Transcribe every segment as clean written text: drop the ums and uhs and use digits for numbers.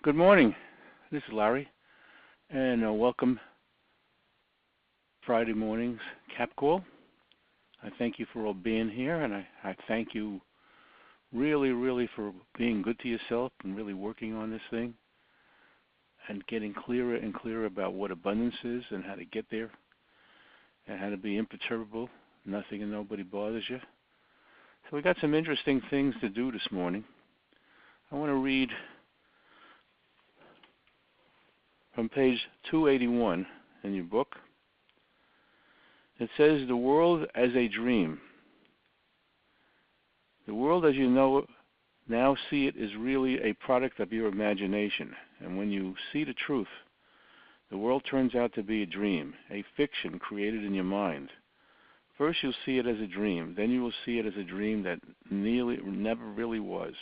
Good morning. This is Larry, and welcome Friday morning's Cap Call. I thank you for all being here, and I thank you really for being good to yourself and really working on this thing and getting clearer and clearer about what abundance is and how to get there and how to be imperturbable. Nothing and nobody bothers you. So we got some interesting things to do this morning. I want to read from page 281 in your book. It says, the world as a dream. The world as you know it, now see it, is really a product of your imagination. And when you see the truth, the world turns out to be a dream, a fiction created in your mind. First you'll see it as a dream, then you will see it as a dream that never really was.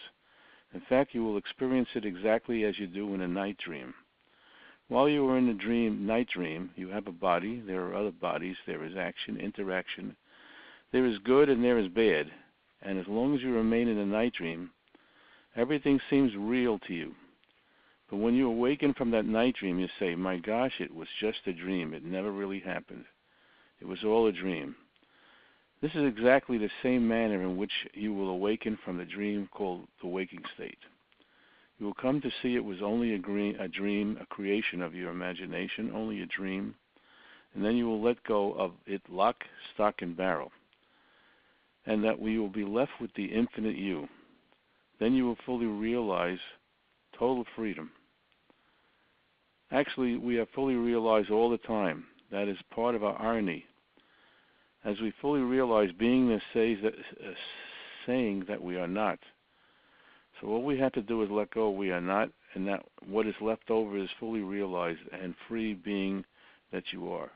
In fact, you will experience it exactly as you do in a night dream. While you are in the night dream, you have a body, there are other bodies, there is action, interaction, there is good and there is bad. And as long as you remain in the night dream, everything seems real to you. But when you awaken from that night dream, you say, my gosh, it was just a dream. It never really happened. It was all a dream. This is exactly the same manner in which you will awaken from the dream called the waking state. You will come to see it was only a dream, a creation of your imagination, only a dream, and then you will let go of it lock, stock, and barrel, and that we will be left with the infinite you. Then you will fully realize total freedom. Actually, we have fully realized all the time. That is part of our irony. As we fully realize, beingness saying that we are not. So all we have to do is let go, we are not, and that what is left over is fully realized and free being that you are.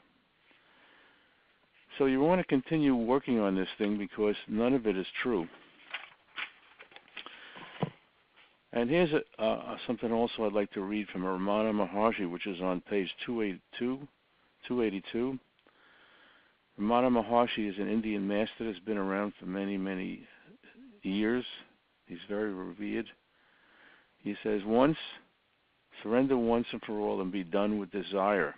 So you want to continue working on this thing because none of it is true. And here's something also I'd like to read from Ramana Maharshi, which is on page 282. Ramana Maharshi is an Indian master that's been around for many years. He's very revered. He says, surrender once and for all and be done with desire.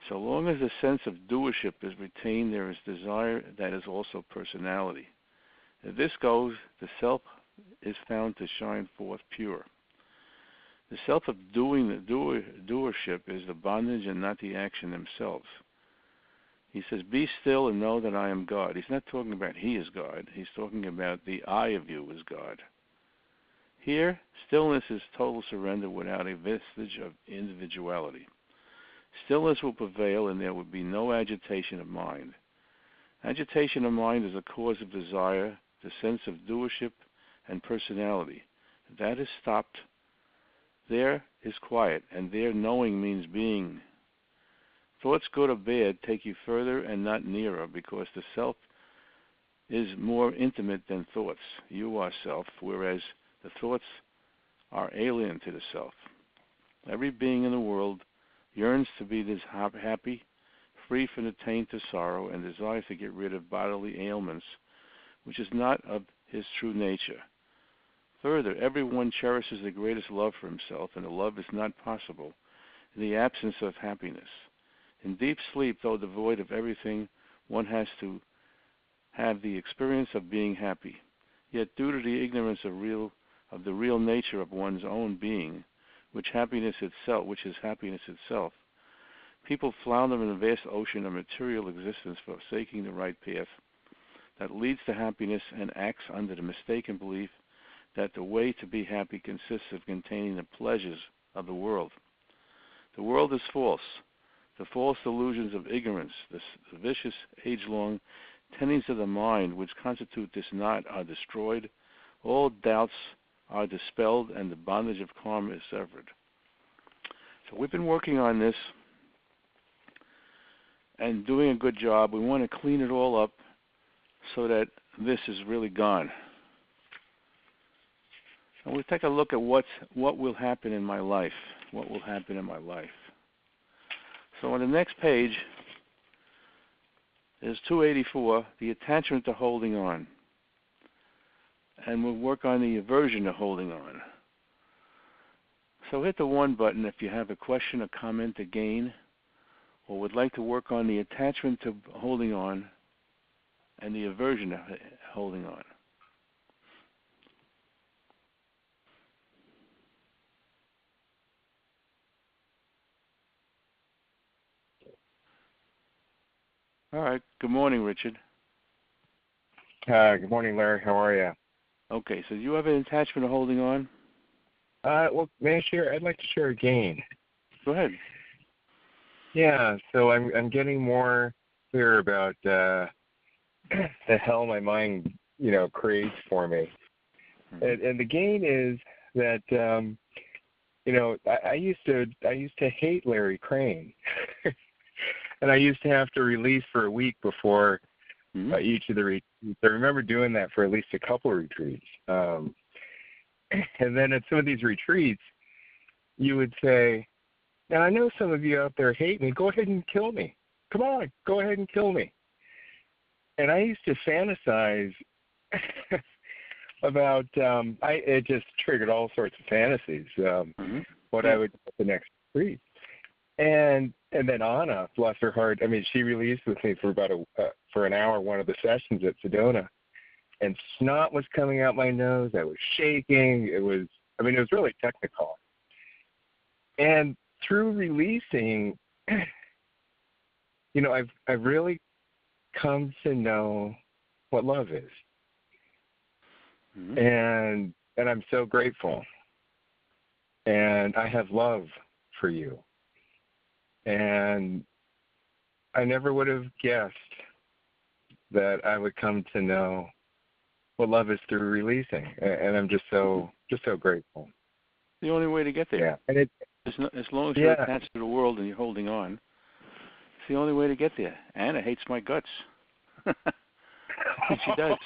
So long as the sense of doership is retained, there is desire that is also personality. If this goes, the self is found to shine forth pure. The self of doing, the doership, is the bondage and not the action themselves. He says, be still and know that I am God. He's not talking about he is God. He's talking about the I of you is God. Here, stillness is total surrender without a vestige of individuality. Stillness will prevail and there will be no agitation of mind. Agitation of mind is a cause of desire, the sense of doership and personality. That is stopped. There is quiet, and there knowing means being. Thoughts, good or bad, take you further and not nearer, because the self is more intimate than thoughts. You are self, whereas the thoughts are alien to the self. Every being in the world yearns to be this happy, free from the taint of sorrow, and desires to get rid of bodily ailments, which is not of his true nature. Further, everyone cherishes the greatest love for himself, and the love is not possible in the absence of happiness. In deep sleep, though devoid of everything, one has to have the experience of being happy. Yet due to the ignorance of the real nature of one's own being, which is happiness itself, people flounder in a vast ocean of material existence, forsaking the right path that leads to happiness, and acts under the mistaken belief that the way to be happy consists of containing the pleasures of the world. The world is false. The false delusions of ignorance, the vicious, age-long tendings of the mind which constitute this knot are destroyed, all doubts are dispelled, and the bondage of karma is severed. So we've been working on this and doing a good job. We want to clean it all up so that this is really gone. And we'll take a look at what will happen in my life. What will happen in my life. So on the next page is 284, the attachment to holding on. And we'll work on the aversion to holding on. So hit the 1 button if you have a question, a comment, a gain, or would like to work on the attachment to holding on and the aversion to holding on. All right. Good morning, Richard. Good morning, Larry. How are you? Okay, so you have an attachment to holding on? Well, may I share? I'd like to share a gain. Go ahead. Yeah, so I'm getting more clear about the hell my mind, creates for me. And the gain is that I used to hate Larry Crane, and I used to have to release for a week before each of the retreats. I remember doing that for at least a couple of retreats. And then at some of these retreats, you would say, now I know some of you out there hate me. Go ahead and kill me. Come on, go ahead and kill me. And I used to fantasize about, it just triggered all sorts of fantasies, what I would do at the next retreat. And then Anna, bless her heart, I mean, she released with me for about for an hour, one of the sessions at Sedona, and snot was coming out my nose. I was shaking. It was really technical. And through releasing, I've really come to know what love is. And I'm so grateful. And I have love for you. And I never would have guessed that I would come to know what love is through releasing. And I'm just so grateful. The only way to get there. Yeah. And as long as you're attached to the world and you're holding on, it's the only way to get there. Anna hates my guts. And she does.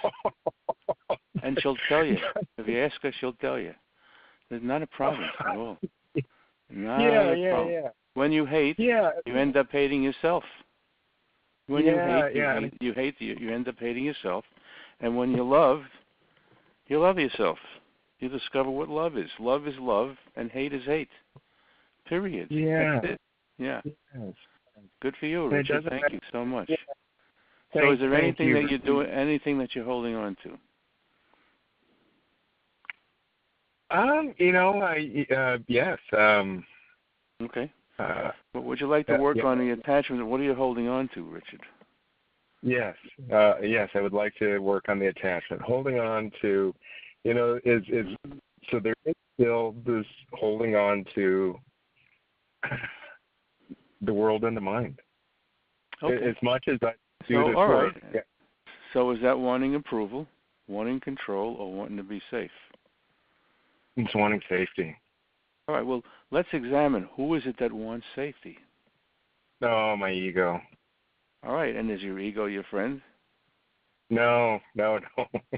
And she'll tell you. If you ask her, she'll tell you. There's not a problem at all. Not a problem. Yeah. When you hate, you end up hating yourself. When you end up hating yourself. And when you love yourself. You discover what love is. Love is love, and hate is hate. Period. Yeah. That's it. Yeah. Yes. Good for you, Richard. Thank you so much. Yeah. So is there anything that you're doing, anything that you're holding on to? Yes. Okay. But would you like to work on the attachment? What are you holding on to, Richard? Yes. Yes, I would like to work on the attachment. Holding on to, is so there is still this holding on to the world and the mind. Okay. As much as I do this all work. Right. Yeah. So is that wanting approval, wanting control, or wanting to be safe? It's wanting safety. All right. Well, let's examine who is it that wants safety. Oh, my ego. All right. And is your ego your friend? No.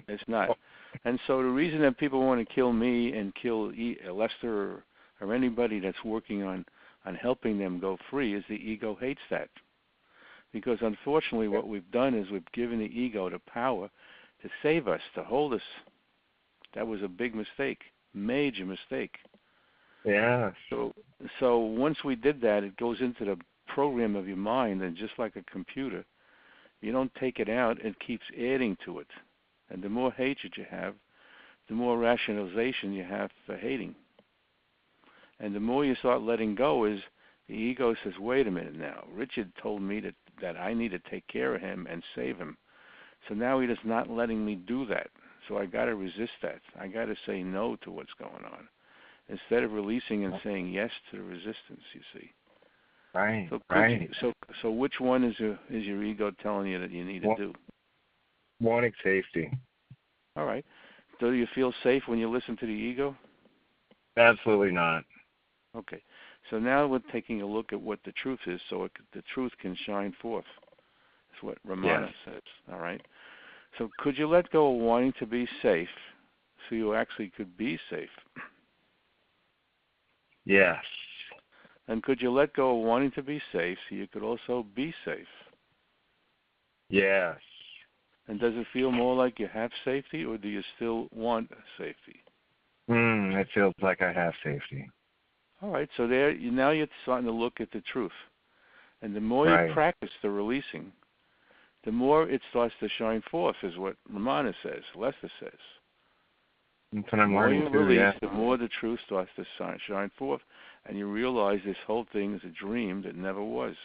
It's not. And so the reason that people want to kill me and kill Lester or anybody that's working on helping them go free is the ego hates that. Because unfortunately what we've done is we've given the ego the power to save us, to hold us. That was a big mistake, major mistake. Yeah. So once we did that, it goes into the program of your mind, and just like a computer, you don't take it out, it keeps adding to it. And the more hatred you have, the more rationalization you have for hating. And the more you start letting go is the ego says, wait a minute now, Richard told me that I need to take care of him and save him. So now he is not letting me do that. So I got to resist that. I got to say no to what's going on instead of releasing and saying yes to the resistance, you see. Right, So which one is your ego telling you that you need to do? Wanting safety. All right. Do you feel safe when you listen to the ego? Absolutely not. Okay. So now we're taking a look at what the truth is, so the truth can shine forth. That's what Ramana says. All right. So could you let go of wanting to be safe so you actually could be safe? Yes. And could you let go of wanting to be safe so you could also be safe? Yes. And does it feel more like you have safety, or do you still want safety? It feels like I have safety. All right, so now you're starting to look at the truth. And the more you Right. practice the releasing, the more it starts to shine forth, is what Ramana says, Lester says. That's what The I'm more learning you too, release, yeah. the more the truth starts to shine forth. And you realize this whole thing is a dream that never was.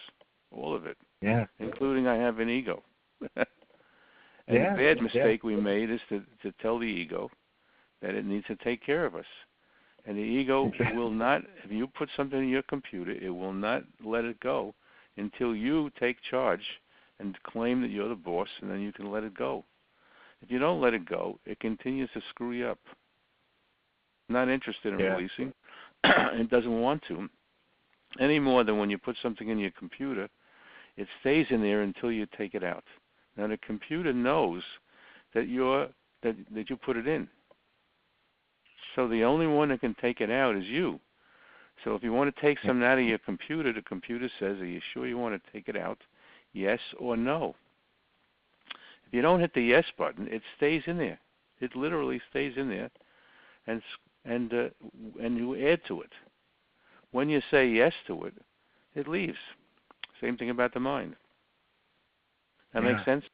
All of it. Yeah. Including I have an ego. And Yeah. the bad mistake we made is to tell the ego that it needs to take care of us. And the ego will not, if you put something in your computer, it will not let it go until you take charge and claim that you're the boss, and then you can let it go. If you don't let it go, it continues to screw you up. Not interested in releasing. It doesn't want to. Any more than when you put something in your computer, it stays in there until you take it out. Now the computer knows that that you put it in. So the only one that can take it out is you. So if you want to take something out of your computer, the computer says, are you sure you want to take it out? Yes or no. If you don't hit the yes button, it stays in there. It literally stays in there, and you add to it. When you say yes to it, it leaves. Same thing about the mind. That makes sense?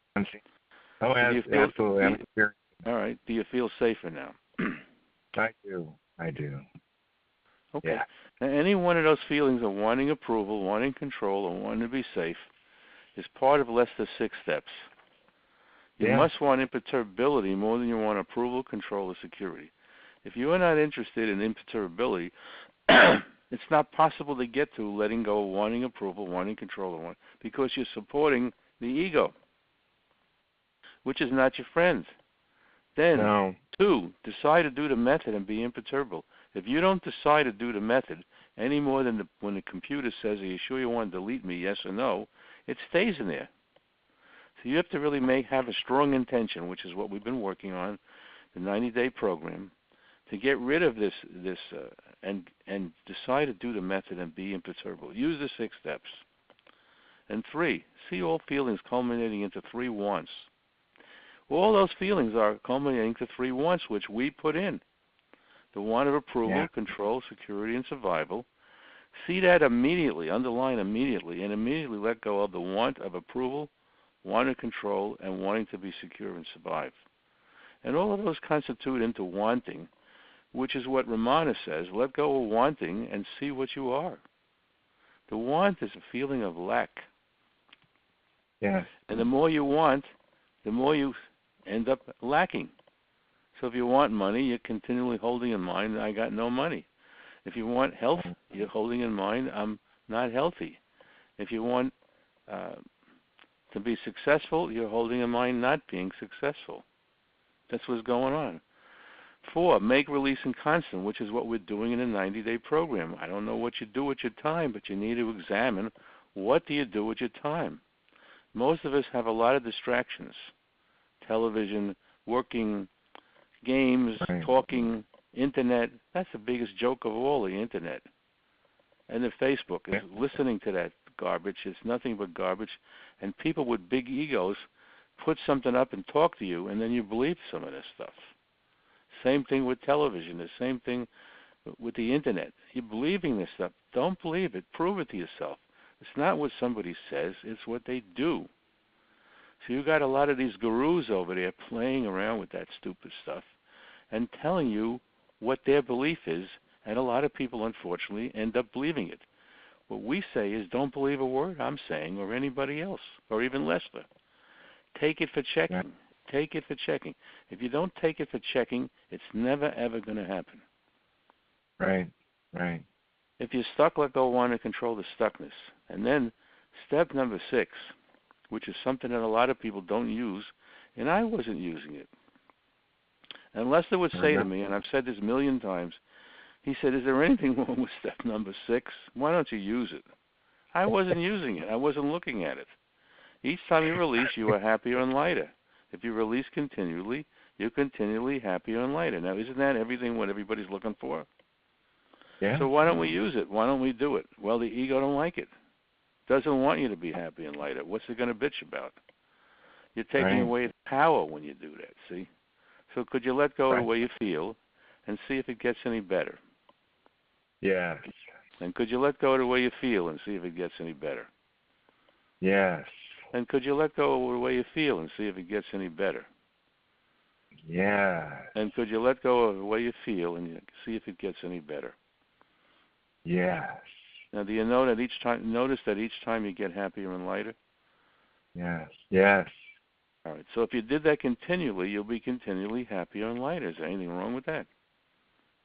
Oh, absolutely. All right. Do you feel safer now? I do. Okay. Yeah. Now, any one of those feelings of wanting approval, wanting control, or wanting to be safe is part of Lester's 6 steps. You must want imperturbability more than you want approval, control, or security. If you are not interested in imperturbability, it's not possible to get to letting go of wanting approval, wanting control, because you're supporting the ego, which is not your friend. Then, 2, decide to do the method and be imperturbable. If you don't decide to do the method any more than when the computer says, are you sure you want to delete me, yes or no, it stays in there. So you have to really have a strong intention, which is what we've been working on, the 90-day program, to get rid of this and decide to do the method and be imperturbable. Use the 6 steps. And 3, see all feelings culminating into 3 wants. All those feelings are culminating to 3 wants, which we put in. The want of approval, control, security, and survival. See that immediately, underline immediately, and immediately let go of the want of approval, want of control, and wanting to be secure and survive. And all of those constitute into wanting, which is what Ramana says, let go of wanting and see what you are. The want is a feeling of lack. Yeah. And the more you want, the more you end up lacking. So if you want money, you're continually holding in mind, I got no money. If you want health, you're holding in mind, I'm not healthy. If you want to be successful, you're holding in mind not being successful. That's what's going on. 4, make releasing constant, which is what we're doing in a 90-day program. I don't know what you do with your time, but you need to examine what do you do with your time. Most of us have a lot of distractions. Television, working, games, talking, internet. That's the biggest joke of all, the internet. And the Facebook is listening to that garbage. It's nothing but garbage. And people with big egos put something up and talk to you, and then you believe some of this stuff. Same thing with television. The same thing with the internet. You're believing this stuff. Don't believe it. Prove it to yourself. It's not what somebody says. It's what they do. So you got a lot of these gurus over there playing around with that stupid stuff and telling you what their belief is, and a lot of people, unfortunately, end up believing it. What we say is don't believe a word I'm saying or anybody else, or even Lester. Take it for checking. Yeah. Take it for checking. If you don't take it for checking, it's never, ever going to happen. Right. If you're stuck, let go, want to control the stuckness. And then step number 6, which is something that a lot of people don't use, and I wasn't using it. And Lester would say to me, and I've said this a million times, he said, is there anything wrong with step number 6? Why don't you use it? I wasn't using it. I wasn't looking at it. Each time you release, you are happier and lighter. If you release continually, you're continually happier and lighter. Now, isn't that everything what everybody's looking for? Yeah. So why don't we use it? Why don't we do it? Well, the ego don't like it. Doesn't want you to be happy and lighter. What's it going to bitch about? You're taking away its power when you do that, see? So could you let go of the way you feel and see if it gets any better? Yeah. And could you let go of the way you feel and see if it gets any better? Yes. And could you let go of the way you feel and see if it gets any better? Yes. And could you let go of the way you feel and see if it gets any better? Yes. Now, do you know that notice that each time you get happier and lighter? Yes. Yes. All right. So if you did that continually, you'll be continually happier and lighter. Is there anything wrong with that?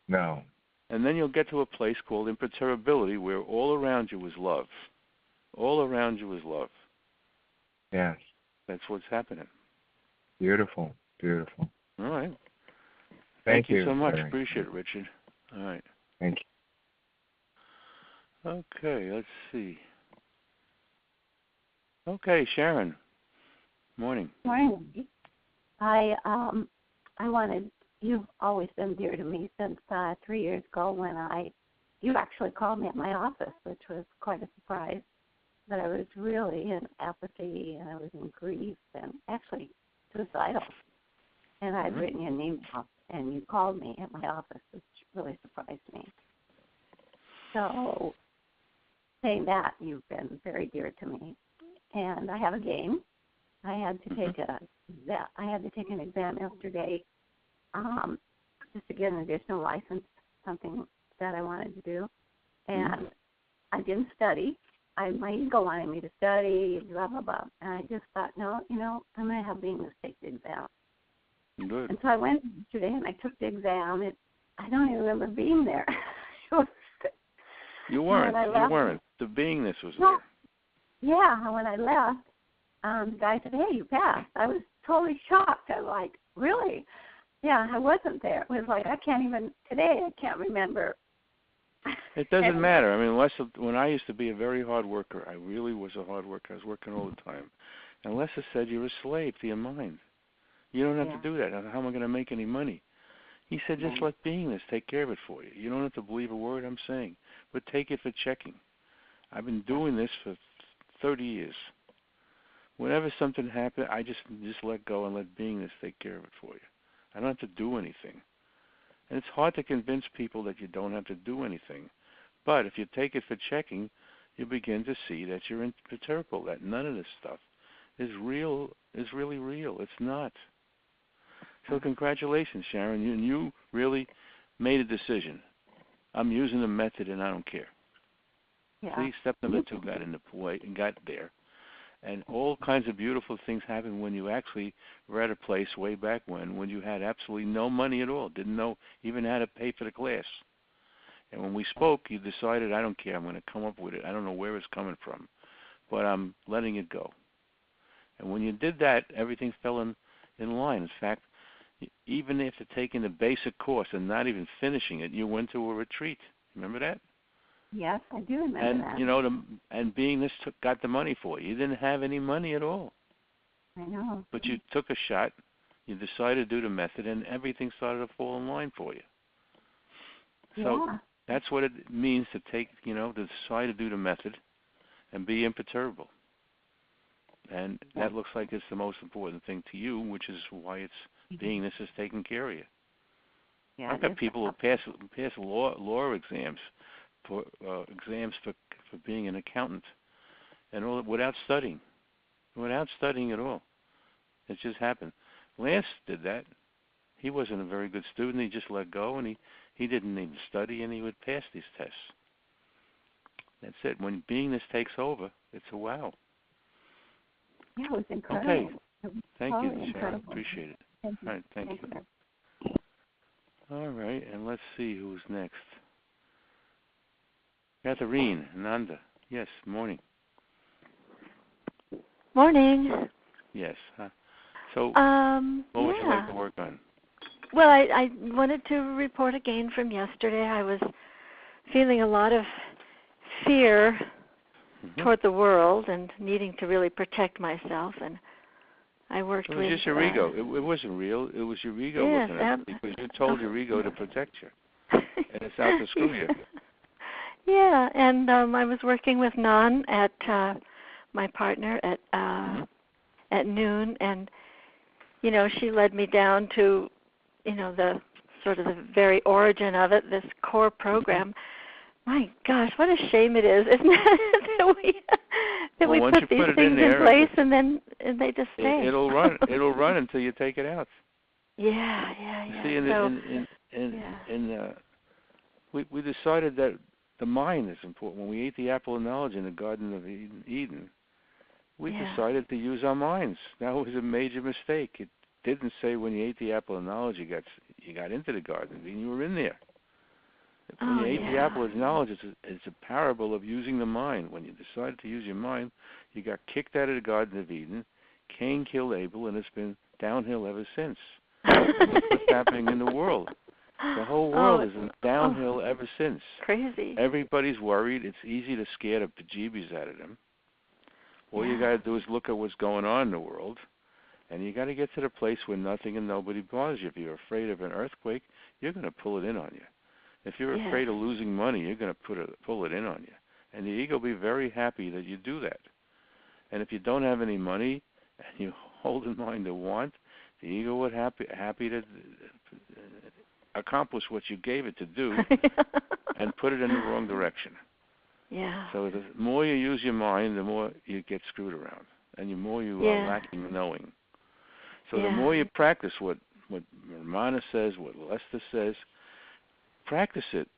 No. And then you'll get to a place called imperturbability where all around you is love. All around you is love. Yes. That's what's happening. Beautiful. Beautiful. All right. Thank you so much. Larry. Appreciate it, Richard. All right. Thank you. Okay, let's see. Okay, Sharon. Morning. Morning. You've always been dear to me since 3 years ago when you actually called me at my office, which was quite a surprise. But I was really in apathy and I was in grief and actually suicidal. And I'd written you an email and you called me at my office, which really surprised me. So saying that, you've been very dear to me. And I have a game. I had to take an exam yesterday, just to get an additional license, something that I wanted to do. And I didn't study. My ego wanted me to study, blah, blah, blah. And I just thought, no, I'm going to have beingness take the exam. Good. And so I went today and I took the exam. I don't even remember being there. You weren't. You weren't. The beingness was there. Yeah, and when I left, the guy said, hey, you passed. I was totally shocked. I was like, really? Yeah, I wasn't there. It was like, I can't remember. It doesn't matter. I mean, when I used to be a very hard worker, I really was a hard worker. I was working all the time. And Lessa said, you're a slave to your mind. You don't have to do that. How am I going to make any money? He said, just let beingness take care of it for you. You don't have to believe a word I'm saying, but take it for checking. I've been doing this for 30 years. Whenever something happens, I just let go and let beingness take care of it for you. I don't have to do anything. And it's hard to convince people that you don't have to do anything. But if you take it for checking, you begin to see that you're imperturbable, that none of this stuff is real, is really real. It's not. So congratulations, Sharon. You really made a decision. I'm using the method and I don't care. Yeah. See, step number 2 got in the way and got there. And all kinds of beautiful things happen when you actually were at a place way back when you had absolutely no money at all, didn't know even how to pay for the class. And when we spoke, you decided, I don't care, I'm going to come up with it. I don't know where it's coming from, but I'm letting it go. And when you did that, everything fell in line. In fact, even after taking the basic course and not even finishing it, you went to a retreat. Remember that? Yes, I do remember that. And beingness got the money for you. You didn't have any money at all. I know. But you took a shot. You decided to do the method, and everything started to fall in line for you. So that's what it means to to decide to do the method and be imperturbable. And that looks like it's the most important thing to you, which is why beingness is taking care of you. Yeah, I've got people who pass law exams for being an accountant, and all without studying at all. It just happened. Lance did that. He wasn't a very good student. He just let go, and he didn't even study, and he would pass these tests. That's it. When beingness takes over, it's a wow. Yeah, it was incredible. Okay. Thank you, Sharon. Incredible. Appreciate it. Thank you. All right, thank you. All right, and let's see who's next. Catherine, Nanda. Yes, morning. Morning. Yes. So, what would you like to work on? Well, I wanted to report again from yesterday. I was feeling a lot of fear toward the world and needing to really protect myself, and I worked with... It was just your ego. It wasn't real. It was your ego looking at you because you told your ego to protect you, and it's out to screw you. Yeah, and I was working with Nan at my partner at noon, and she led me down to the sort of the very origin of it, this core program. My gosh, what a shame it is, isn't it? that we once put you these put it things in there, place and then they just stay. It'll run. It'll run until you take it out. Yeah. See, we decided that the mind is important. When we ate the apple of knowledge in the Garden of Eden, we decided to use our minds. That was a major mistake. It didn't say when you ate the apple of knowledge you got into the Garden of Eden. You were in there. When you ate the apple of knowledge, it's a parable of using the mind. When you decided to use your mind, you got kicked out of the Garden of Eden. Cain killed Abel, and it's been downhill ever since. Look what's happening in the world. The whole world is downhill ever since. Crazy. Everybody's worried. It's easy to scare the bejeebies out of them. All you got to do is look at what's going on in the world, and you got to get to the place where nothing and nobody bothers you. If you're afraid of an earthquake, you're going to pull it in on you. If you're afraid of losing money, you're going to pull it in on you. And the ego will be very happy that you do that. And if you don't have any money and you hold in mind a want, the ego would happy to accomplish what you gave it to do and put it in the wrong direction. Yeah. So the more you use your mind, the more you get screwed around, and the more you are lacking knowing. So the more you practice what Ramana says, what Lester says, practice it.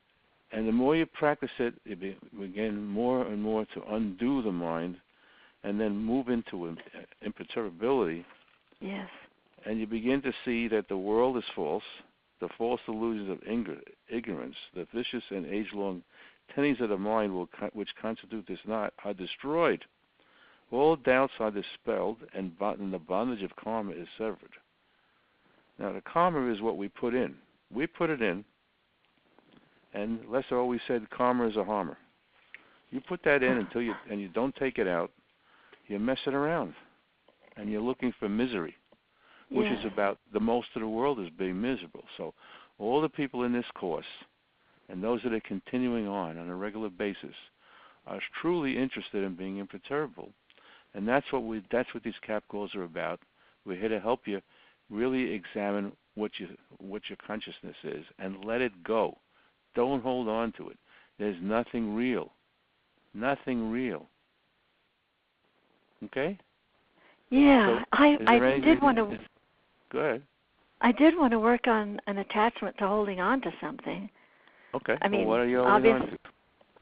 And the more you practice it, you begin more and more to undo the mind and then move into imperturbability. Yes. And you begin to see that the world is false, the false illusions of ignorance, the vicious and age-long tenets of the mind which constitute this knot are destroyed. All doubts are dispelled, and the bondage of karma is severed. Now, the karma is what we put in. We put it in, and Lester always said karma is a harmer. You put that in until you don't take it out, you're messing around, and you're looking for misery, which is about the most of the world is being miserable. So all the people in this course and those that are continuing on a regular basis are truly interested in being imperturbable. And that's what these cap calls are about. We're here to help you really examine what your consciousness is and let it go. Don't hold on to it. There's nothing real. Nothing real. Okay? Yeah, so I did want to. Go ahead. I did want to work on an attachment to holding on to something. Okay. I mean, what are you holding on to?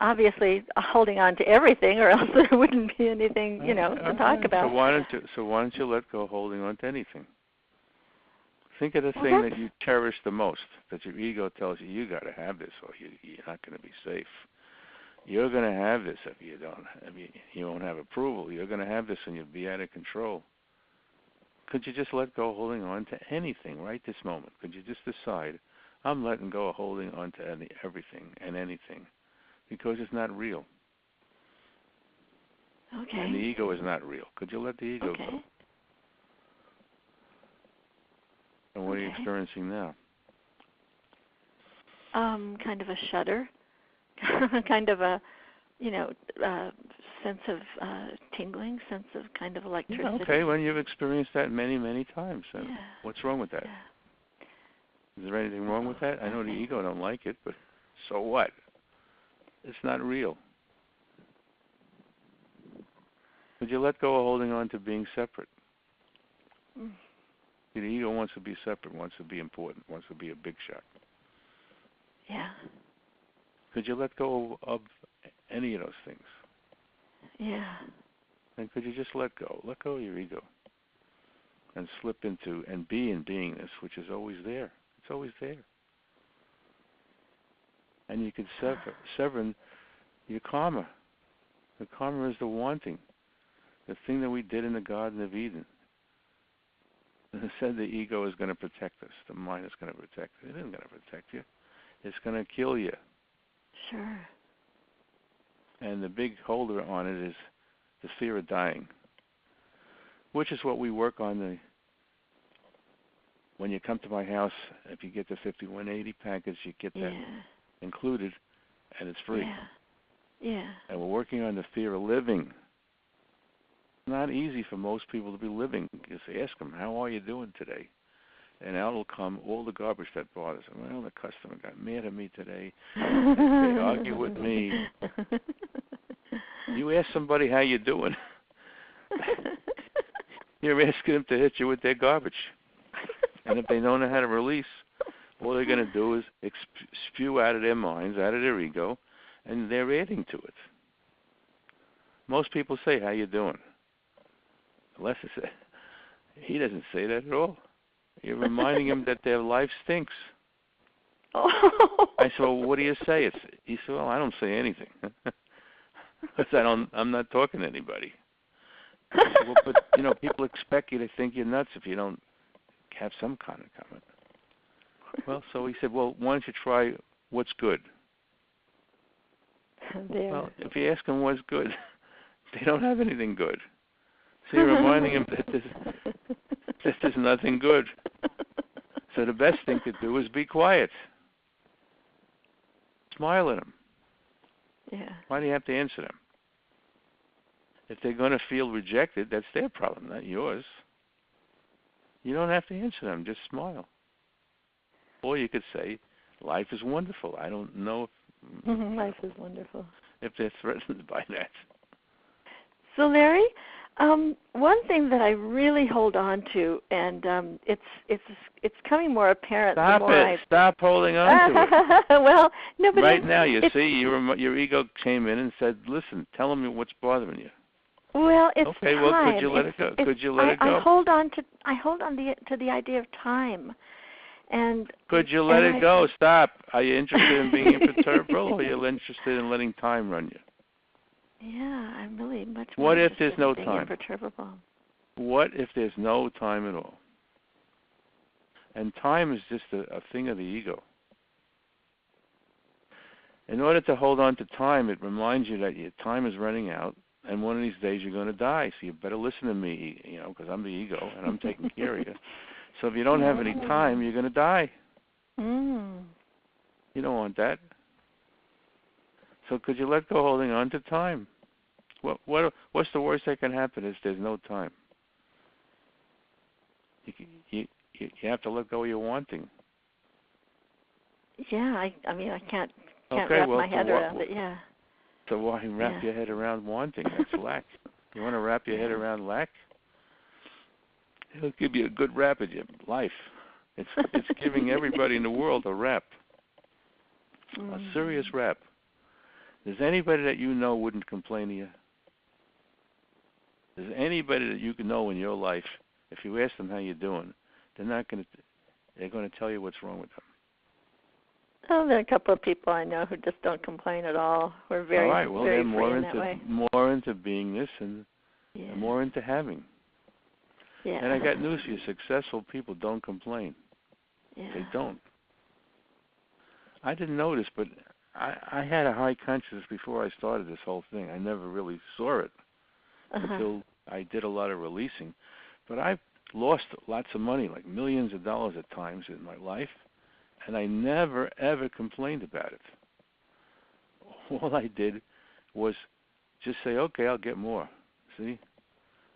Obviously, holding on to everything, or else there wouldn't be anything, to talk about. So why don't you let go of holding on to anything? Think of the thing that you cherish the most, that your ego tells you got to have this, or you're not going to be safe. You're going to have this if you don't. You won't have approval. You're going to have this, and you'll be out of control. Could you just let go of holding on to anything right this moment? Could you just decide, I'm letting go of holding on to everything and anything, because it's not real. Okay. And the ego is not real. Could you let the ego go? And what are you experiencing now? Kind of a shudder, kind of a, sense of tingling, sense of kind of electricity. Yeah, okay, well, you've experienced that many, many times. So what's wrong with that? Yeah. Is there anything wrong with that? I know the ego don't like it, but so what? It's not real. Would you let go of holding on to being separate? The ego wants to be separate, wants to be important, wants to be a big shot. Yeah. Could you let go of any of those things? Yeah. And could you just let go? Let go of your ego and slip into and be in beingness, which is always there. It's always there. And you could sever your karma. The karma is the wanting, the thing that we did in the Garden of Eden. And it said the ego is going to protect us. The mind is going to protect us. It isn't going to protect you. It's going to kill you. Sure. And the big holder on it is the fear of dying, which is what we work on. When you come to my house, if you get the 5180 package, you get that included, and it's free. Yeah. And we're working on the fear of living. Not easy for most people to be living. Just ask them, how are you doing today? and out will come all the garbage that bothers him. Well, the customer got mad at me today. They argue with me. You ask somebody how you doing. You're asking them to hit you with their garbage. And if they don't know how to release, all they're going to do is spew out of their minds, out of their ego, and they're adding to it. Most people say, how you doing? Lester said, he doesn't say that at all. You're reminding them that their life stinks. Oh. I said, well, what do you say? He said, well, I don't say anything. Because I'm not talking to anybody. I said, well, but, people expect you to think you're nuts if you don't have some kind of comment. Well, so he said, well, why don't you try what's good? There. Well, if you ask them what's good, they don't have anything good. So you're reminding them that there's nothing good. So the best thing to do is be quiet. Smile at them. Yeah. Why do you have to answer them? If they're going to feel rejected, that's their problem, not yours. You don't have to answer them. Just smile. Or you could say, life is wonderful. I don't know if life is wonderful. If they're threatened by that. So, Larry, one thing that I really hold on to, and it's coming more apparent. Stop the more it! Stop holding on to it. Well, no, but right now, you see, your ego came in and said, "Listen, tell me what's bothering you." Well, it's okay. time. Well, could you let it go? Could you let it go? I hold on to the idea of time, and could you let it go? Stop. Are you interested in being imperturbable, or are you interested in letting time run you? Yeah, I'm really much What more if interested there's no in being time? imperturbable. What if there's no time at all? And time is just a thing of the ego. In order to hold on to time, it reminds you that your time is running out, and one of these days you're going to die. So you better listen to me, because I'm the ego, and I'm taking care of you. So if you don't have any time, you're going to die. Mm. You don't want that. So could you let go holding on to time? What's the worst that can happen is there's no time. You have to let go of your wanting. Yeah, I mean I can't okay, wrap well, my head around it. Yeah. So why wrap your head around wanting? That's lack. You want to wrap your head around lack? It'll give you a good rap at your life. It's giving everybody in the world a rap, a serious rap. Does anybody that you know wouldn't complain to you? Does anybody that you know in your life, if you ask them how you're doing, they're going to tell you what's wrong with them? Oh, there are a couple of people I know who just don't complain at all. We're very, all right, well, very they're more into beingness and more into having. Yeah. And I got news for you: successful people don't complain. Yeah. They don't. I didn't notice, but I had a high consciousness before I started this whole thing. I never really saw it until I did a lot of releasing. But I've lost lots of money, like millions of dollars at times in my life, and I never, ever complained about it. All I did was just say, okay, I'll get more. See?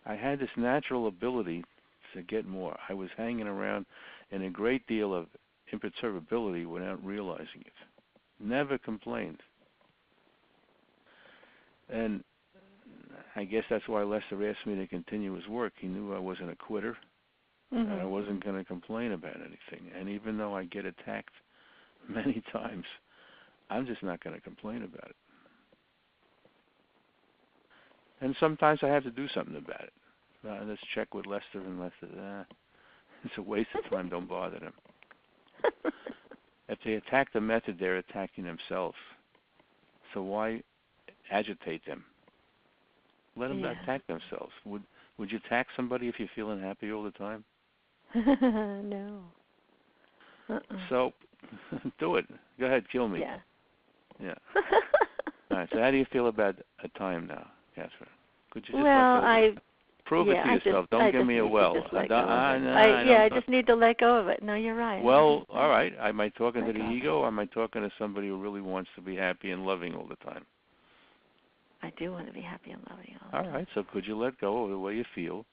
I had this natural ability to get more. I was hanging around in a great deal of imperturbability without realizing it. Never complained. And I guess that's why Lester asked me to continue his work. He knew I wasn't a quitter, and I wasn't going to complain about anything. And even though I get attacked many times, I'm just not going to complain about it. And sometimes I have to do something about it. Let's check with Lester, and Lester, it's a waste of time, don't bother them. If they attack the method, they're attacking themselves. So why agitate them? Let them attack themselves. Would you attack somebody if you're feeling happy all the time? No. So do it. Go ahead, kill me. Yeah. All right. So how do you feel about a time now, Catherine? Could you just prove it to yourself? Don't give me a well. I just need to let go of it. No, you're right. Well, all right. Am I talking to the ego, or am I talking to somebody who really wants to be happy and loving all the time? I do want to be happy and loving all the time. All right. So could you let go of the way you feel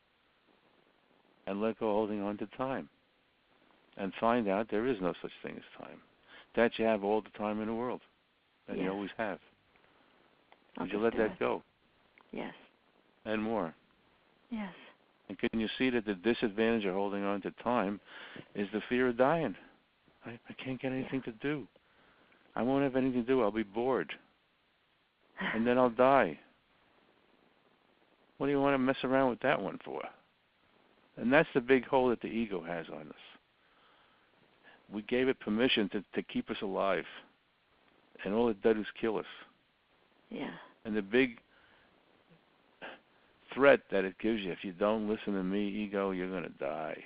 and let go of holding on to time? and find out there is no such thing as time. That you have all the time in the world, and you always have. Would you let that go? Yes. And more. Yes. And can you see that the disadvantage of holding on to time is the fear of dying? I can't get anything to do. I won't have anything to do. I'll be bored. And then I'll die. What do you want to mess around with that one for? And that's the big hole that the ego has on us. We gave it permission to keep us alive. And all it did was kill us. Yeah. And the big threat that it gives you, if you don't listen to me, ego, you're going to die.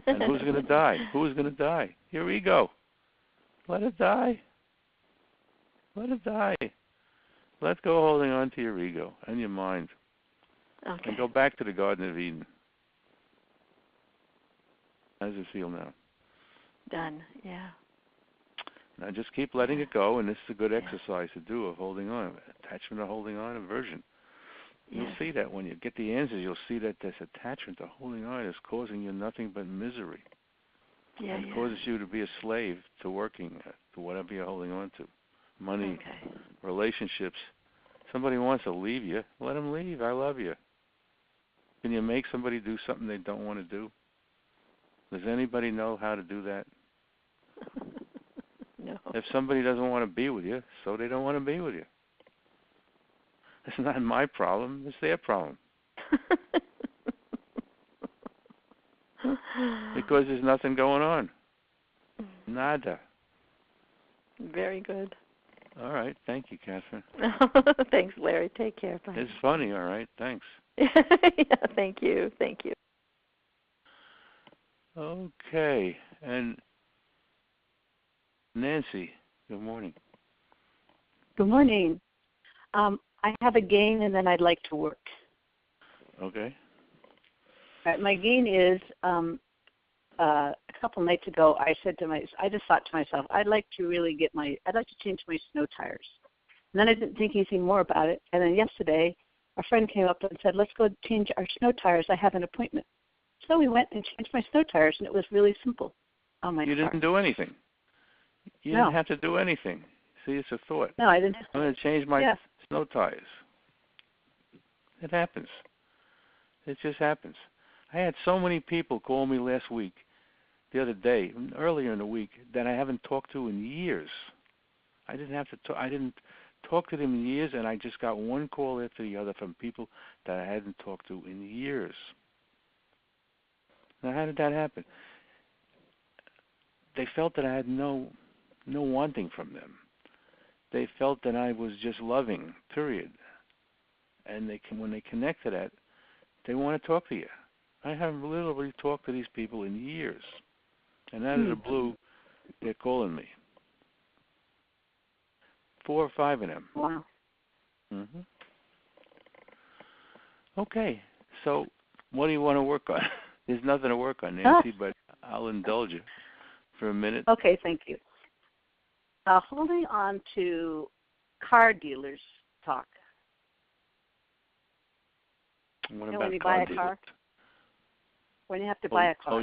And who's going to die? Who is going to die? Your ego. Let it die. Let it die. Let go holding on to your ego and your mind. Okay. And go back to the Garden of Eden. How does it feel now? Done. Yeah. Now just keep letting it go, and this is a good exercise to do of holding on. Attachment to holding on, aversion. You'll see that when you get the answers, you'll see that this attachment to holding on is causing you nothing but misery. Yeah, and causes you to be a slave to working, to whatever you're holding on to. Money, relationships. Somebody wants to leave you, let them leave. I love you. Can you make somebody do something they don't want to do? Does anybody know how to do that? No. If somebody doesn't want to be with you, so they don't want to be with you. It's not my problem. It's their problem. Because there's nothing going on. Nada. Very good. All right. Thank you, Catherine. Thanks, Larry. Take care. Bye. It's funny. All right. Thanks. Yeah, thank you. Thank you. Okay. And Nancy, good morning. Good morning. I have a game, and then I'd like to work. Okay. All right, my game is a couple nights ago. I just thought to myself, I'd like to change my snow tires. And then I didn't think anything more about it. And then yesterday, a friend came up and said, let's go change our snow tires. I have an appointment. So we went and changed my snow tires, and it was really simple on my car. You didn't do anything. You didn't have to do anything. See, it's a thought. No, I didn't. I'm going to change my snow tires. It happens. It just happens. I had so many people call me last week, the other day, earlier in the week, that I haven't talked to in years. I didn't talk to them in years, and I just got one call after the other from people that I hadn't talked to in years. Now, how did that happen? They felt that I had no wanting from them. They felt that I was just loving, period. And when they connect to that, they want to talk to you. I haven't literally talked to these people in years. And out of the blue, they're calling me. 4 or 5 of them. Wow. Mm-hmm. Okay, so what do you want to work on? There's nothing to work on, Nancy, but I'll indulge you for a minute. Okay, thank you. Holding on to car dealers talk. What about when you car buy a dealers? car? When you have to buy a car.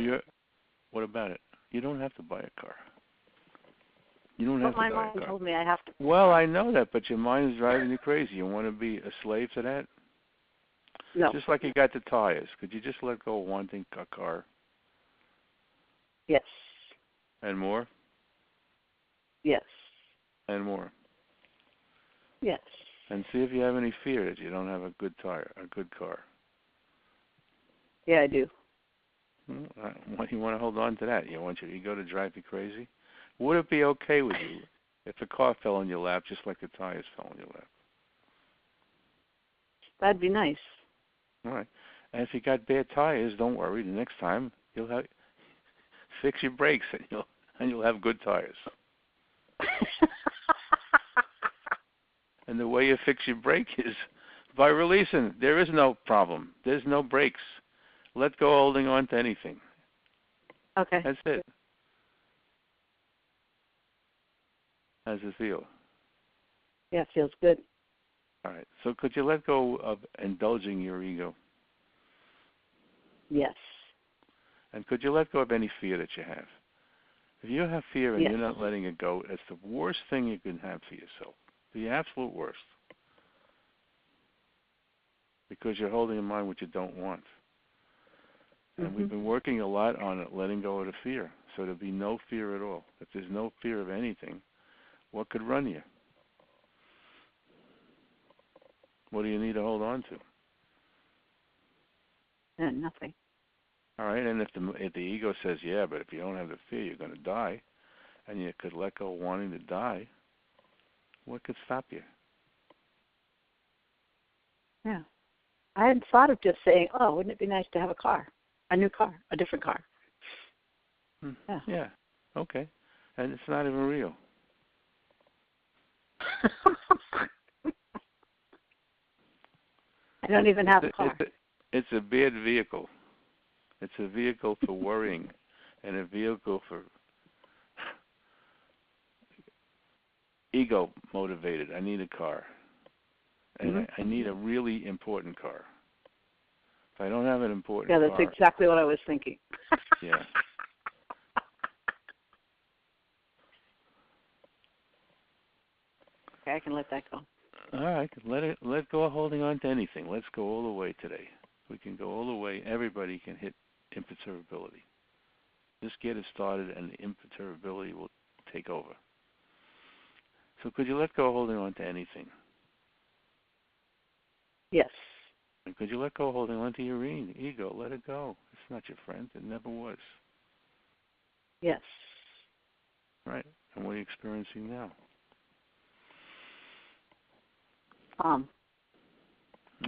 What about it? You don't have to buy a car. You don't have to buy a car. My mom told me I have to. Well, I know that, but your mind is driving you crazy. You want to be a slave to that? No. Just like you got the tires. Could you just let go of wanting a car? Yes. And more? Yes. And more? Yes. And see if you have any fear that you don't have a good car. Yeah, I do. Why do you want to hold on to that? You want your ego to drive you crazy? Would it be okay with you if a car fell in your lap just like the tires fell in your lap? That'd be nice. All right. And if you got bad tires, don't worry. The next time you'll fix your brakes and you'll have good tires. And the way you fix your brake is by releasing. There is no problem. There's no brakes. Let go holding on to anything. Okay. That's it. How does it feel? Yeah, it feels good. All right. So could you let go of indulging your ego? Yes. And could you let go of any fear that you have? If you have fear and Yes. you're not letting it go, it's the worst thing you can have for yourself. The absolute worst. Because you're holding in mind what you don't want. And we've been working a lot on it, letting go of the fear. So there'll be no fear at all. If there's no fear of anything, what could run you? What do you need to hold on to? Nothing. All right, and if the ego says, yeah, but if you don't have the fear, you're going to die, and you could let go of wanting to die, what could stop you? Yeah. I hadn't thought of just saying, oh, wouldn't it be nice to have a car, a new car, a different car. Yeah. Okay. And it's not even real. I don't even have a car. It's a bad vehicle. It's a vehicle for worrying and a vehicle for ego motivated. I need a car. And I need a really important car. If I don't have an important car... Yeah, that's exactly what I was thinking. Yeah. Okay, I can let that go. All right, let go of holding on to anything. Let's go all the way today. We can go all the way. Everybody can hit imperturbability. Just get it started, and the imperturbability will take over. So could you let go of holding on to anything? Yes. And could you let go of holding on to your ego? Let it go. It's not your friend. It never was. Yes. Right. And what are you experiencing now?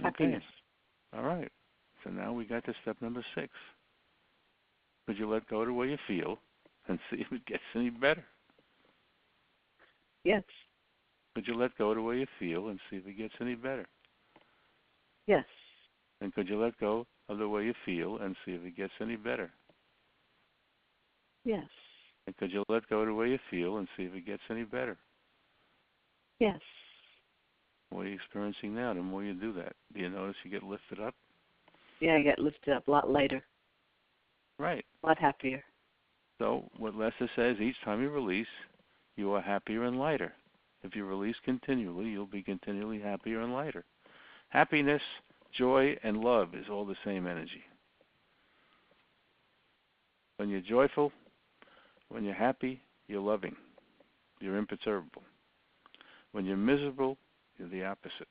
Happiness. All right. So now we got to step number 6. Could you let go of the way you feel and see if it gets any better? Yes. Could you let go of the way you feel and see if it gets any better? Yes. And could you let go of the way you feel and see if it gets any better? Yes. And could you let go of the way you feel and see if it gets any better? Yes. What are you experiencing now? The more you do that, do you notice you get lifted up? Yeah, I get lifted up a lot lighter. Right. A lot happier. So what Lester says, each time you release, you are happier and lighter. If you release continually, you'll be continually happier and lighter. Happiness, joy, and love is all the same energy. When you're joyful, when you're happy, you're loving. You're imperturbable. When you're miserable, you're the opposite.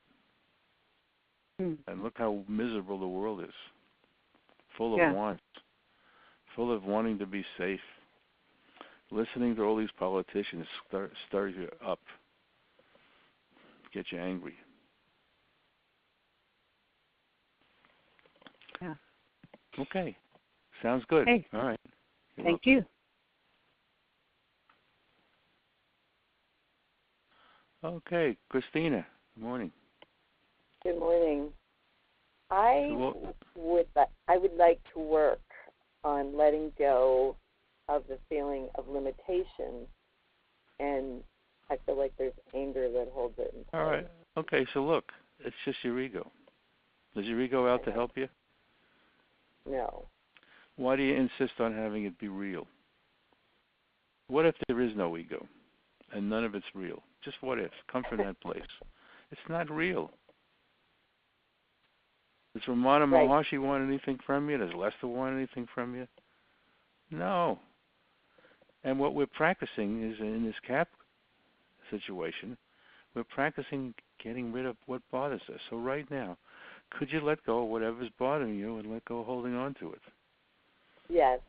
And look how miserable the world is. Full of wants. Full of wanting to be safe. Listening to all these politicians stirs you up. Get you angry. Yeah. Okay. Sounds good. Hey. All right. Thank you. Okay, Christina. Good morning. Good morning. I would like to work on letting go of the feeling of limitation, and I feel like there's anger that holds it in place. All right. Okay, so look, it's just your ego. Is your ego out to help you? No. Why do you insist on having it be real? What if there is no ego and none of it's real? Just what if? Come from that place. It's not real. Does Ramana Maharshi want anything from you? Does Lester want anything from you? No. And what we're practicing is in this cap situation, we're practicing getting rid of what bothers us. So right now, could you let go of whatever's bothering you and let go of holding on to it? Yes.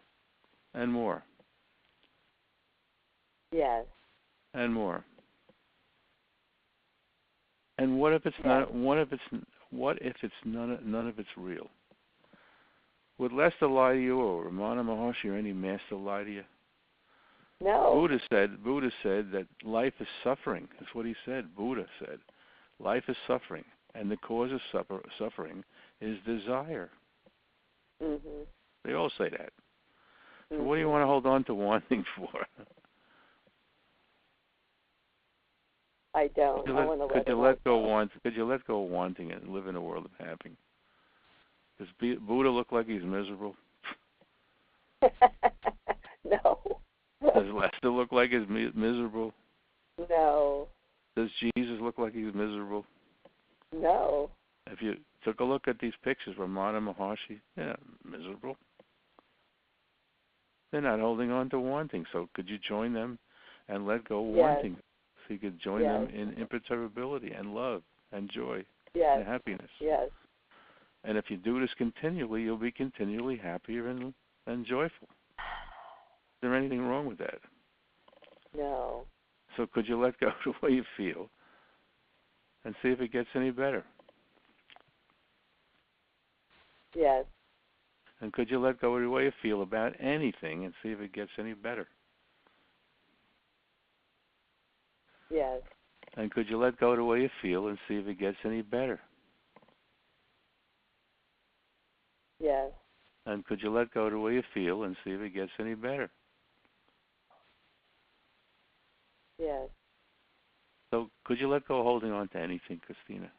And more. Yes. And more. And what if it's not? What if it's none of it's real? Would Lester lie to you, or Ramana Maharshi, or any master lie to you? No. Buddha said that life is suffering. That's what he said. Buddha said, life is suffering, and the cause of suffering is desire. Mm-hmm. They all say that. So what do you want to hold on to wanting for? I don't. Could you let go of wanting it and live in a world of happiness? Does Buddha look like he's miserable? No. Does Lester look like he's miserable? No. Does Jesus look like he's miserable? No. If you took a look at these pictures, Ramana Maharshi, they're not miserable. They're not holding on to wanting. So could you join them and let go of wanting? So you could join them in imperturbability and love and joy and happiness. Yes. And if you do this continually, you'll be continually happier and joyful. Is there anything wrong with that? No. So could you let go of the way you feel and see if it gets any better? Yes. And could you let go of the way you feel about anything and see if it gets any better? Yes. And could you let go of the way you feel and see if it gets any better? Yes. And could you let go of the way you feel and see if it gets any better? Yes. So could you let go of holding on to anything, Christina?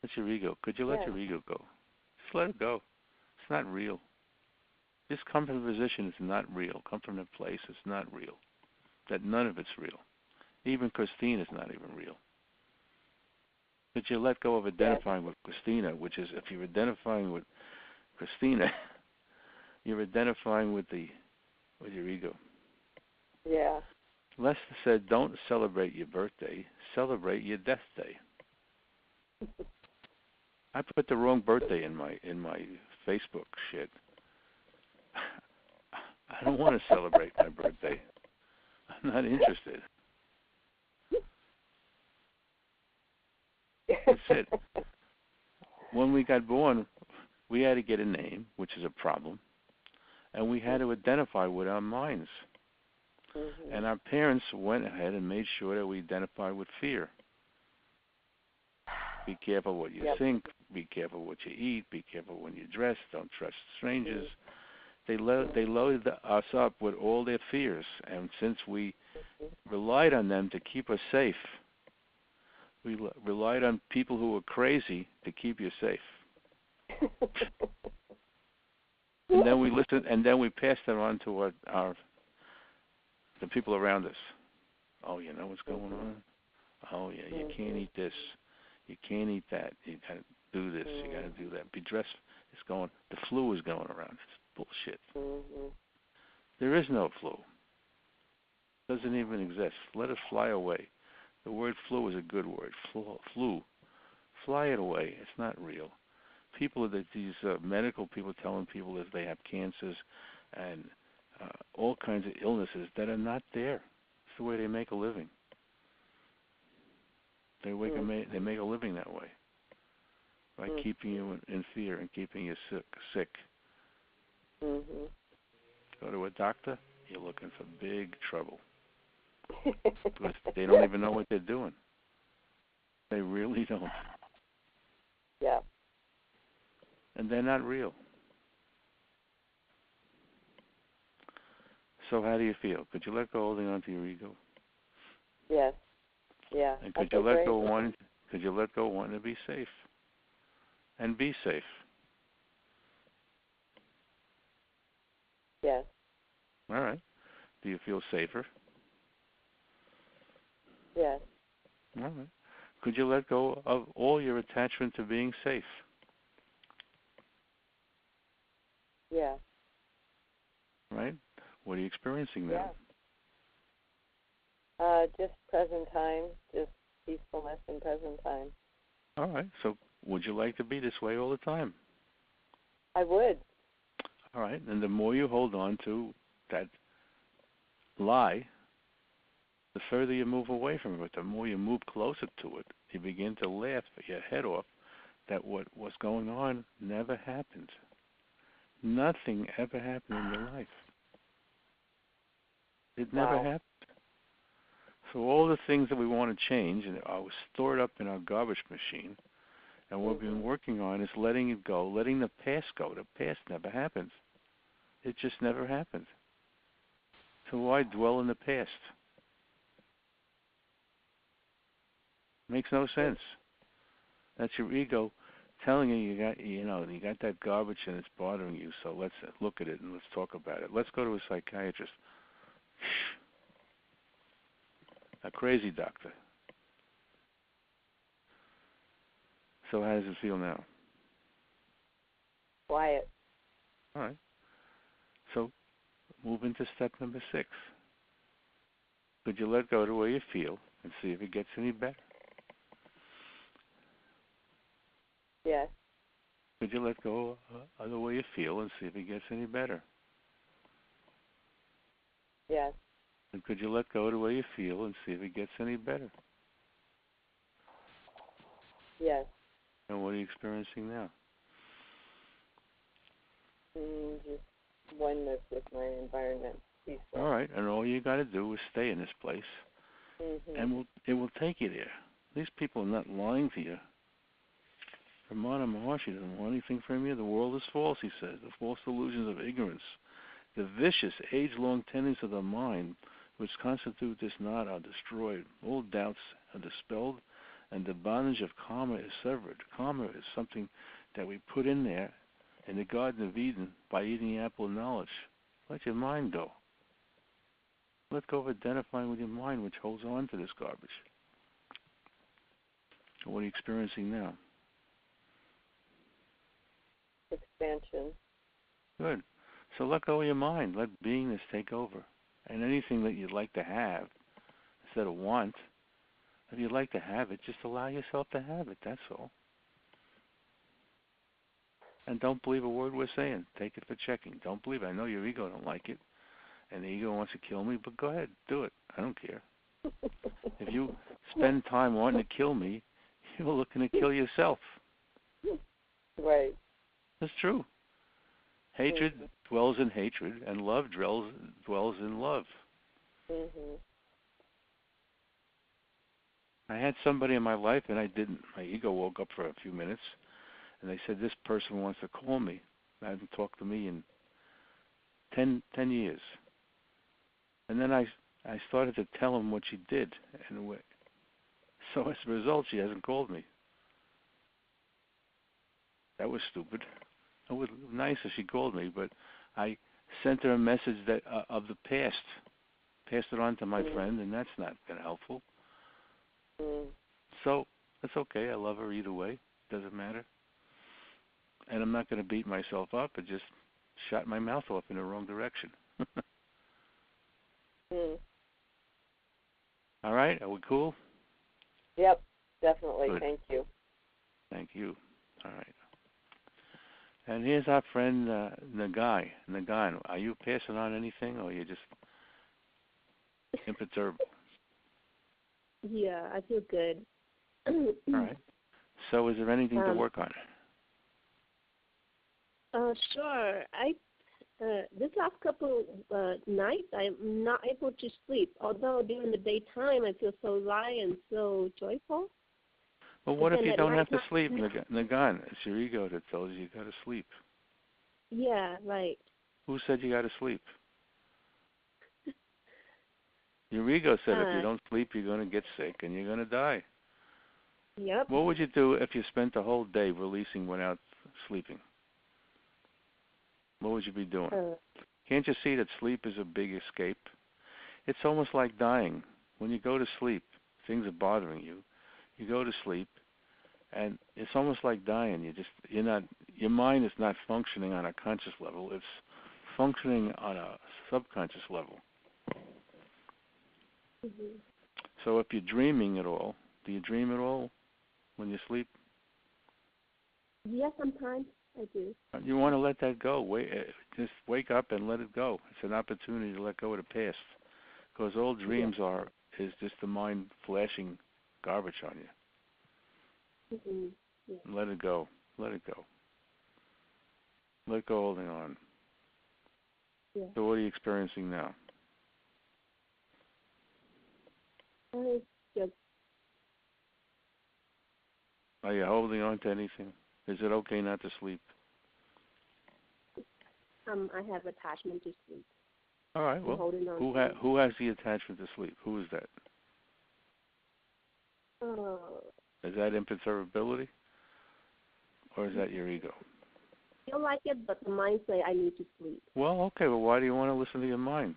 That's your ego. Could you let your ego go? Just let it go. It's not real. Just come from a position it's not real. Come from a place it's not real. That none of it's real. Even Christina is not even real. But you let go of identifying with Christina, which is if you're identifying with Christina, you're identifying with your ego. Yeah. Lester said, don't celebrate your birthday, celebrate your death day. I put the wrong birthday in my Facebook shit. I don't want to celebrate my birthday. I'm not interested. That's it. When we got born, we had to get a name, which is a problem, and we had to identify with our minds. Mm-hmm. And our parents went ahead and made sure that we identify with fear. Be careful what you think. Be careful what you eat. Be careful when you dress. Don't trust strangers. They loaded us up with all their fears, and since we relied on them to keep us safe, we relied on people who were crazy to keep you safe. And then we listened, and then we passed them on to the people around us. Oh, you know what's going on? Oh, yeah, you can't eat this. You can't eat that. You got to do this. You got to do that. Be dressed. The flu is going around. It's bullshit. There is no flu. It doesn't even exist. Let it fly away. The word flu is a good word. Flu. Fly it away. It's not real. These medical people telling people that they have cancers and all kinds of illnesses that are not there. It's the way they make a living. They make a living that way by keeping you in fear and keeping you sick. Go to a doctor, you're looking for big trouble because they don't even know what they're doing. They really don't. Yeah. And they're not real. So how do you feel? Could you let go holding on to your ego? Yes. Yeah. And could you let go wanting to be safe? And be safe. Yes. All right. Do you feel safer? Yes. All right. Could you let go of all your attachment to being safe? Yeah. Right? What are you experiencing now? Yeah. Just present time, just peacefulness in present time. All right. So would you like to be this way all the time? I would. All right. And the more you hold on to that lie, the further you move away from it, the more you move closer to it. You begin to laugh your head off that what was going on never happened. Nothing ever happened in your life. It never happened. So all the things that we want to change are stored up in our garbage machine, and what we've been working on is letting it go, letting the past go. The past never happened. It just never happened. So why dwell in the past? Makes no sense. That's your ego telling you got that garbage and it's bothering you. So let's look at it and let's talk about it. Let's go to a psychiatrist. A crazy doctor. So how does it feel now? Quiet. All right. So move into step number 6. Could you let go the way you feel and see if it gets any better? Yes. Could you let go of the way you feel and see if it gets any better? Yes. And could you let go of the way you feel and see if it gets any better? Yes. And what are you experiencing now? Just oneness with my environment. Peaceful. All right, and all you got to do is stay in this place, and it will take you there. These people are not lying to you. Ramana Maharshi doesn't want anything from you. The world is false, he says. The false delusions of ignorance, the vicious, age-long tendencies of the mind which constitute this knot are destroyed. All doubts are dispelled, and the bondage of karma is severed. Karma is something that we put in there in the Garden of Eden by eating the apple of knowledge. Let your mind go. Let go of identifying with your mind, which holds on to this garbage. What are you experiencing now? Expansion. Good. So let go of your mind. Let beingness take over. And anything that you'd like to have, instead of want, if you'd like to have it, just allow yourself to have it. That's all. And don't believe a word we're saying. Take it for checking. Don't believe it. I know your ego don't like it, and the ego wants to kill me, but go ahead. Do it. I don't care. If you spend time wanting to kill me, you're looking to kill yourself. Right. That's true. Hatred dwells in hatred, and love dwells in love. I had somebody in my life, and I didn't. My ego woke up for a few minutes, and they said, this person wants to call me. I haven't talked to me in 10 years. And then I started to tell him what she did. And so as a result, she hasn't called me. That was stupid. It was nice if she called me, but I sent her a message that of the past. Passed it on to my friend, and that's not been helpful. So that's okay. I love her either way. Doesn't matter. And I'm not going to beat myself up. I just shot my mouth off in the wrong direction. All right? Are we cool? Yep, definitely. Good. Thank you. Thank you. All right. And here's our friend Nagai. Nagai, are you passing on anything, or are you just imperturbable? Yeah, I feel good. All right. So is there anything to work on? Sure. This last couple nights, I'm not able to sleep. Although during the daytime, I feel so light and so joyful. Well, what if you don't have to sleep, Nagan? It's your ego that tells you got to sleep. Yeah, right. Who said you got to sleep? Your ego said if you don't sleep, you're going to get sick and you're going to die. Yep. What would you do if you spent the whole day releasing without sleeping? What would you be doing? Can't you see that sleep is a big escape? It's almost like dying. When you go to sleep, things are bothering you. You go to sleep, and it's almost like dying. Your mind is not functioning on a conscious level. It's functioning on a subconscious level. So if you're dreaming at all, do you dream at all when you sleep? Yes, sometimes I do. You want to let that go. Just wake up and let it go. It's an opportunity to let go of the past, because all dreams is just the mind flashing garbage on you. Let it go. Let it go. Let go holding on. Yeah. So what are you experiencing now? Just, are you holding on to anything? Is it okay not to sleep? I have attachment to sleep. All right. Well, who has the attachment to sleep? Who is that? Is that imperturbability? or is that your ego? I feel like it, but the mind say I need to sleep. Well, okay, well, why do you want to listen to your mind?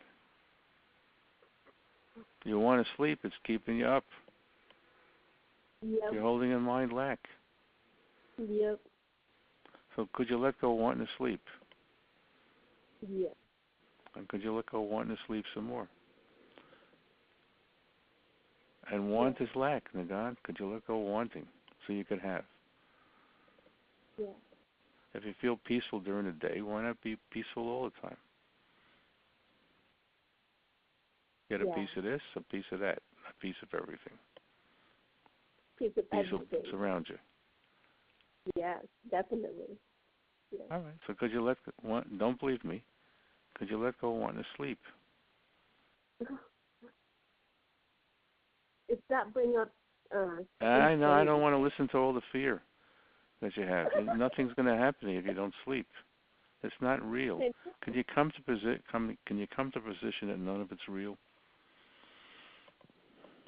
You want to sleep, it's keeping you up. Yep. You're holding in mind lack. Yep. So could you let go of wanting to sleep? Yep. And could you let go of wanting to sleep some more? And want is lack, Nagan. Could you let go of wanting so you could have? Yeah. If you feel peaceful during the day, why not be peaceful all the time? Get a piece of this, a piece of that, a piece of everything. Piece of everything. Peace will surround you. Yes, definitely. Yes. All right. So could you let go, don't believe me, could you let go of wanting to sleep? Does that bring up I know, I don't want to listen to all the fear that you have. Nothing's going to happen to you if you don't sleep. It's not real. Can you come to position that none of it's real?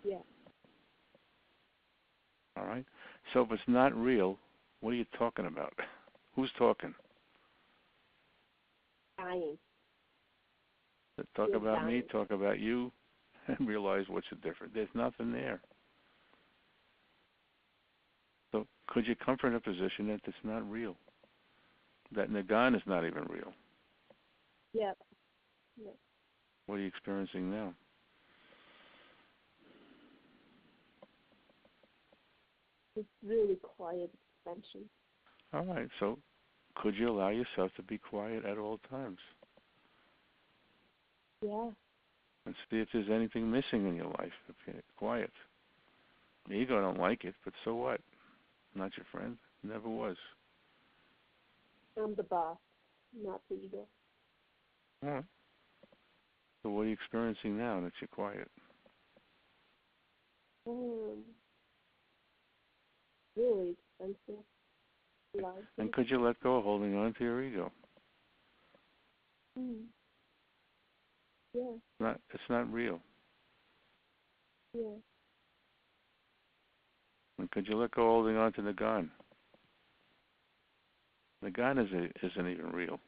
Yeah. All right. So if it's not real, what are you talking about? Who's talking? Dying. Talk about me, talk about you, and realize what's the difference. There's nothing there. So could you come from a position that it's not real? That Nagan is not even real? Yep. Yep. What are you experiencing now? It's really quiet expansion. All right. So could you allow yourself to be quiet at all times? Yeah. And see if there's anything missing in your life. Okay, quiet. The ego don't like it, but so what? Not your friend. Never was. I'm the boss, not the ego. All right. So what are you experiencing now that you're quiet? Really expensive. Life. And could you let go of holding on to your ego? Yeah. It's not real. Yeah. And could you let go of holding on to Nagan? Nagan isn't even real.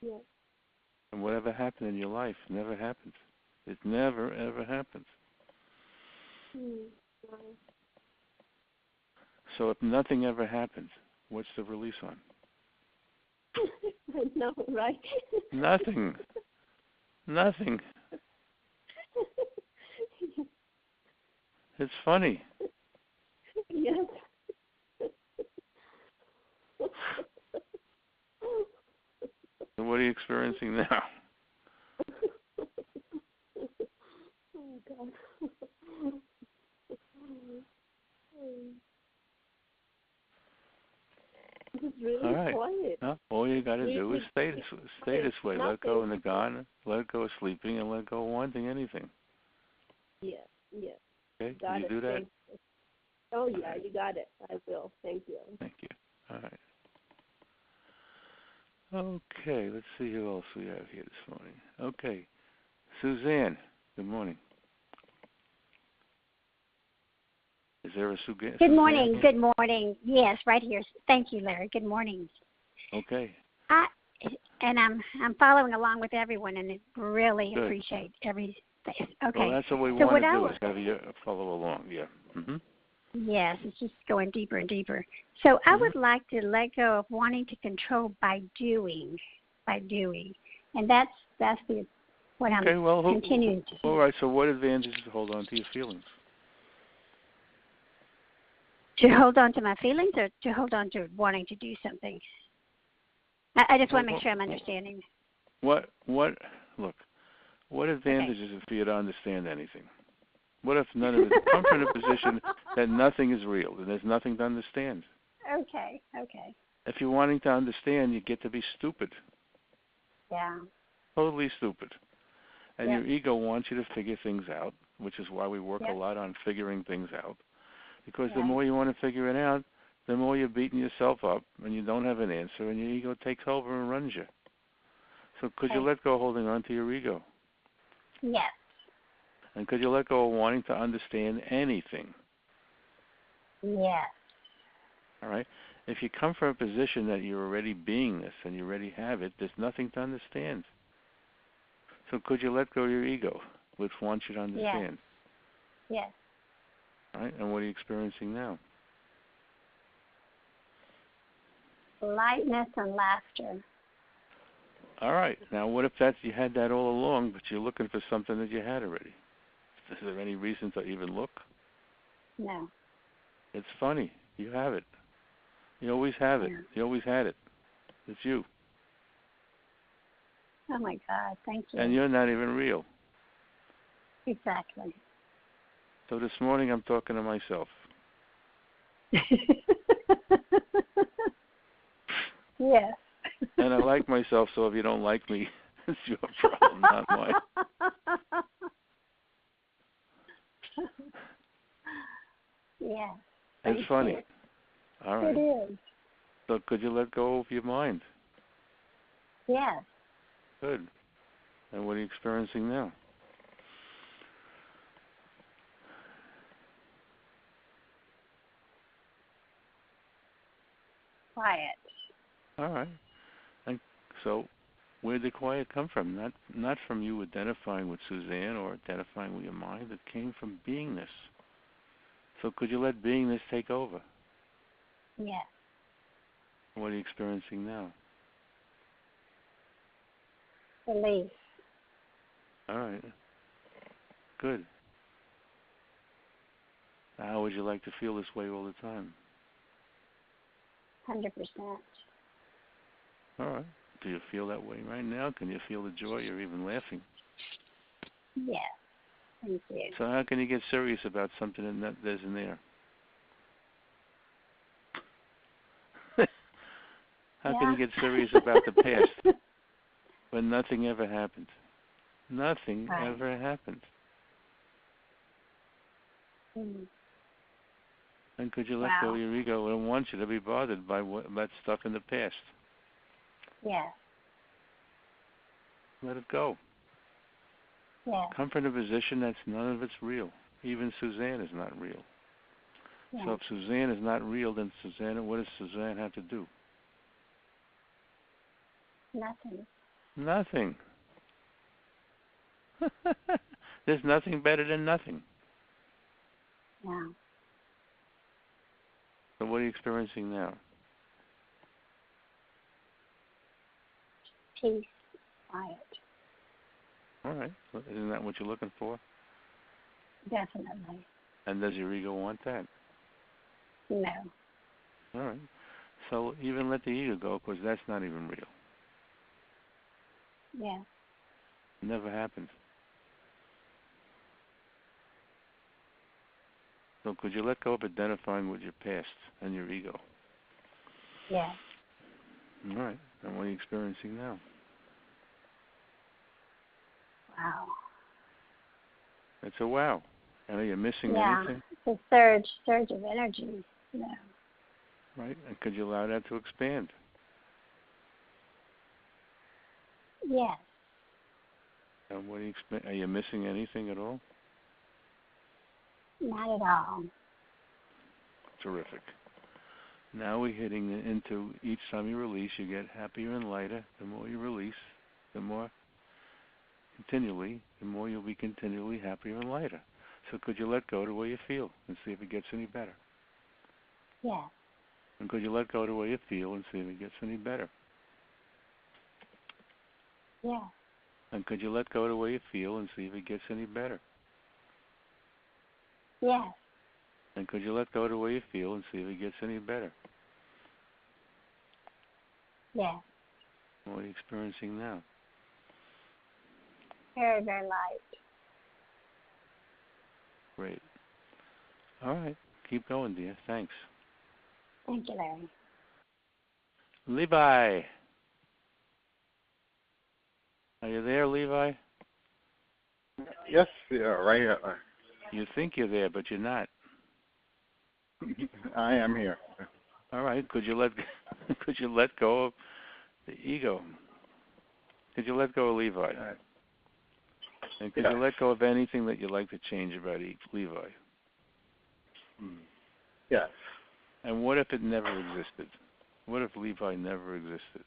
Yeah. And whatever happened in your life never happened. It never, ever happened. Wow. So if nothing ever happened, what's the release on? I know, right? Nothing. Nothing. It's funny. Yes. So what are you experiencing now? Oh, God. It's really All right. quiet. No, all you got to do is stay this way. Nothing. Let go of Nagan, let go of sleeping, and let go of wanting anything. Yeah, yeah. Okay, Got can you it. do that? Thank you. Oh, yeah, right. You got it. I will. Thank you. Thank you. All right. Okay, let's see who else we have here this morning. Okay, Suzanne, good morning. Is there a Suzanne? Good morning. Good morning. Yes, right here. Thank you, Larry. Good morning. Okay. I'm following along with everyone, and really Good. appreciate everything. Okay. Well, that's what we so want what to do is have you follow along. Yeah. Yes, it's just going deeper and deeper. So I would like to let go of wanting to control by doing, and that's what I'm continuing to. All right. So what advantages to hold on to your feelings? To hold on to my feelings, or to hold on to wanting to do something? I just want to make sure I'm understanding. What advantages is it for you to understand anything? What if none of it come from a position that nothing is real and there's nothing to understand? Okay. If you're wanting to understand, you get to be stupid. Yeah. Totally stupid. And your ego wants you to figure things out, which is why we work a lot on figuring things out. Because the more you want to figure it out, the more you're beating yourself up and you don't have an answer and your ego takes over and runs you. So could you let go of holding on to your ego? Yes. And could you let go of wanting to understand anything? Yes. All right. If you come from a position that you're already beingness and you already have it, there's nothing to understand. So could you let go of your ego, which wants you to understand? Yes. Right? And what are you experiencing now? Lightness and laughter. All right. Now, what if you had that all along, but you're looking for something that you had already? Is there any reason to even look? No. It's funny. You have it. You always have it. Yeah. You always had it. It's you. Oh, my God. Thank you. And you're not even real. Exactly. So this morning I'm talking to myself. Yes. And I like myself, so if you don't like me, it's your problem, not mine. Yeah. It's funny. All right. It is. So could you let go of your mind? Yes. Good. And what are you experiencing now? Quiet. All right. And so where did the quiet come from? Not from you identifying with Suzanne or identifying with your mind. It came from beingness. So could you let beingness take over? Yes. What are you experiencing now? Relief. All right. Good. How would you like to feel this way all the time? 100%. All right. Do you feel that way right now? Can you feel the joy or even laughing? Yes. Thank you. So how can you get serious about something that isn't there? How can you get serious about the past when nothing ever happened? Nothing ever happened. Mm. And could you let go of your ego? I don't want you to be bothered by that stuff in the past. Yes. Let it go. Yes. Come from a position that's none of it's real. Even Suzanne is not real. Yes. So if Suzanne is not real, then what does Suzanne have to do? Nothing. Nothing. There's nothing better than nothing. Yeah. So what are you experiencing now? Peace. Quiet. All right. Well, isn't that what you're looking for? Definitely. And does your ego want that? No. All right. So even let the ego go, because that's not even real. Yeah. Never happened. So could you let go of identifying with your past and your ego? Yeah. All right. And what are you experiencing now? Wow. It's a wow. And are you missing anything? It's a surge of energy. Yeah. Right. And could you allow that to expand? Yes. And what are you missing anything at all? Not at all. Terrific. Now we're hitting into each time you release, you get happier and lighter. The more you release, the more you'll be continually happier and lighter. So could you let go the way you feel and see if it gets any better? Yes. And could you let go the way you feel and see if it gets any better? Yes. And could you let go the way you feel and see if it gets any better? Yes. And could you let go the way you feel and see if it gets any better? Yes. What are you experiencing now? Very, very light. Great. All right. Keep going, dear. Thanks. Thank you, Larry. Levi. Are you there, Levi? Yes, yeah, right here. You think you're there, but you're not. I am here. All right. Could you let go of the ego? Could you let go of Levi? And could you let go of anything that you'd like to change about Levi? Yes. And what if it never existed? What if Levi never existed?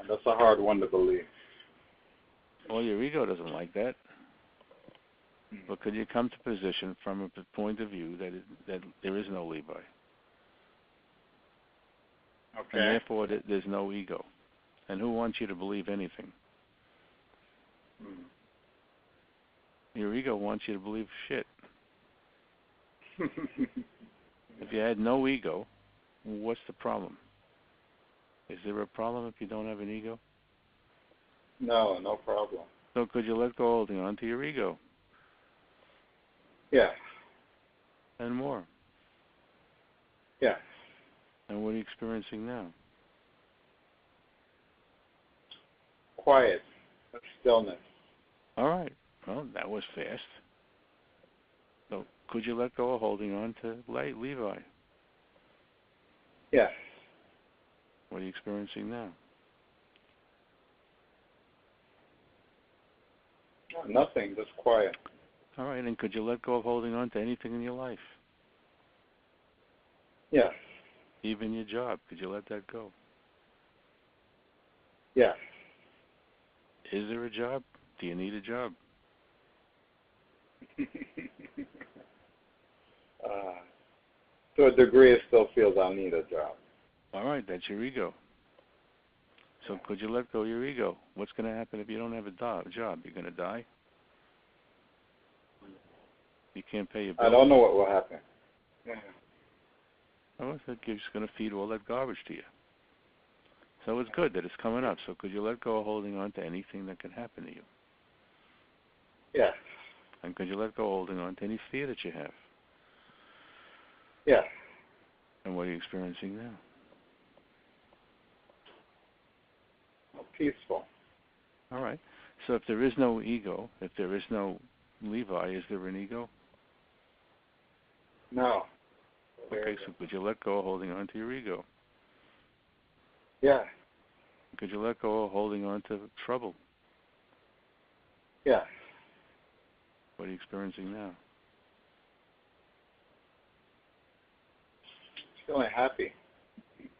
That's a hard one to believe. Well, your ego doesn't like that. But could you come to position from a point of view that there is no Levi? Okay. And therefore there's no ego. And who wants you to believe anything? Your ego wants you to believe shit. If you had no ego, what's the problem? Is there a problem if you don't have an ego? No problem. So could you let go holding on to your ego? Yeah. And more. Yeah. And what are you experiencing now? Quiet. Stillness. All right. Well, that was fast. So could you let go of holding on to Levi? Yes. What are you experiencing now? Nothing, just quiet. All right. And could you let go of holding on to anything in your life? Yes. Even your job. Could you let that go? Yes. Is there a job? Do you need a job? To a degree, it still feels I need a job. All right, that's your ego. So could you let go of your ego? What's going to happen if you don't have a job? You're going to die? You can't pay your bills? I don't know what will happen. Yeah. Oh, so you're just going to feed all that garbage to you. So it's good that it's coming up. So could you let go of holding on to anything that can happen to you? Yes. And could you let go of holding on to any fear that you have? Yes. And what are you experiencing now? Peaceful. All right. So if there is no ego, if there is no Levi, is there an ego? No. Okay, so could you let go of holding on to your ego? Yeah. Could you let go of holding on to trouble? Yeah. What are you experiencing now? Feeling happy.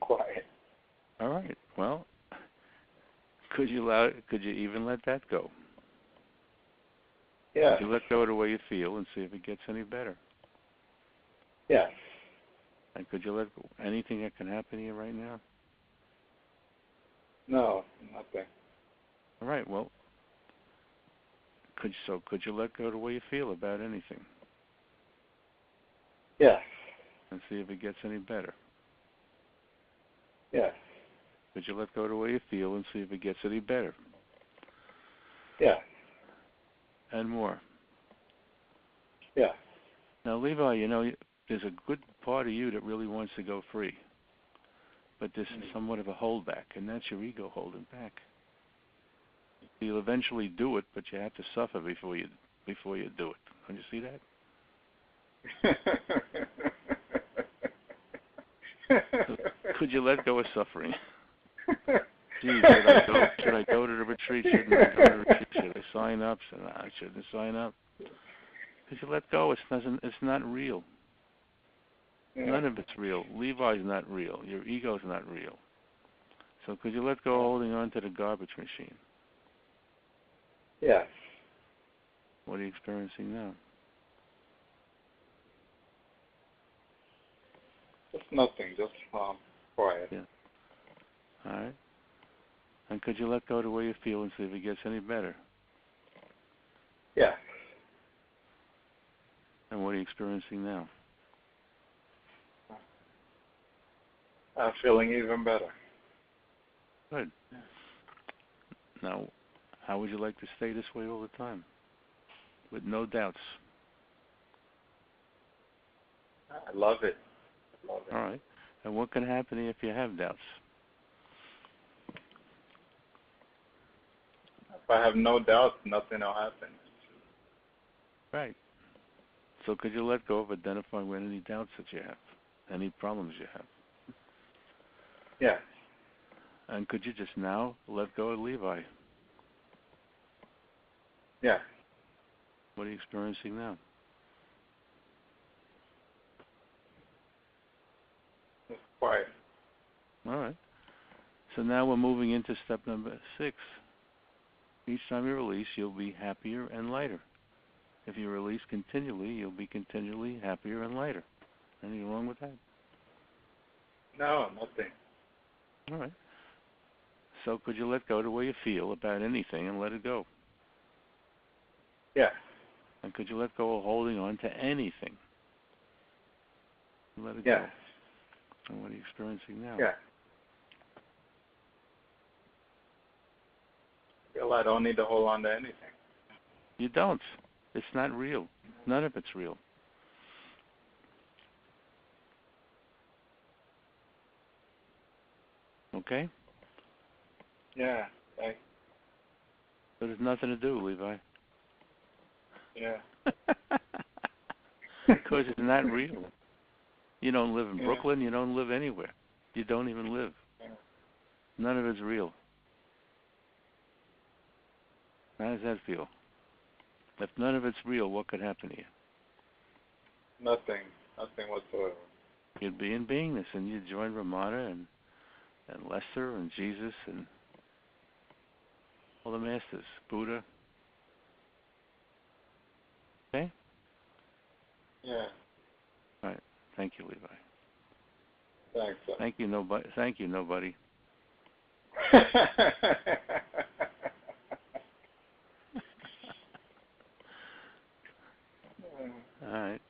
Quiet. All right. Well, could you even let that go? Yeah. Could you let go of the way you feel and see if it gets any better? Yes. And could you let go anything that can happen to you right now? No, nothing. All right. Well, could you let go of the way you feel about anything? Yes. And see if it gets any better? Yes. Could you let go of the way you feel and see if it gets any better? Yeah. And more. Yeah. Now, Levi, there's a good part of you that really wants to go free. But this is somewhat of a holdback, and that's your ego holding back. You'll eventually do it, but you have to suffer before you do it. Can you see that? So could you let go of suffering? Gee, should I go to the retreat? Shouldn't I go to the retreat? Should I sign up? Shouldn't I sign up? Could you let go? It's not real. Yeah. None of it's real. Levi's not real. Your ego's not real. So could you let go of holding on to the garbage machine? Yes. What are you experiencing now? Just nothing. Just quiet. Yeah. All right. And could you let go of the way you feel and see if it gets any better? Yeah. And what are you experiencing now? I'm feeling even better. Good. Now, how would you like to stay this way all the time? With no doubts. I love it. All right. And what can happen if you have doubts? If I have no doubts, nothing will happen. Right. So could you let go of identifying with any doubts that you have, any problems you have? Yeah. And could you just now let go of Levi? Yeah. What are you experiencing now? So now we're moving into step number 6. Each time you release, you'll be happier and lighter. If you release continually, you'll be continually happier and lighter. Anything wrong with that? No, nothing. All right. So could you let go the way you feel about anything and let it go? Yeah. And could you let go of holding on to anything? Let it Yeah. go. And what are you experiencing now? Yeah. Well, I don't need to hold on to anything. You don't. It's not real. None of it's real. Okay? Yeah. Thanks. So there's nothing to do, Levi. Yeah. Because it's not real. You don't live in Brooklyn. You don't live anywhere. You don't even live. Yeah. None of it's real. How does that feel? If none of it's real, what could happen to you? Nothing. Nothing whatsoever. You'd be in beingness, and you'd join Ramana and Lester and Jesus and all the masters, Buddha. Okay? Yeah. All right. Thank you, Levi. Thanks. Thank you, nobody. Thank you, nobody. All right.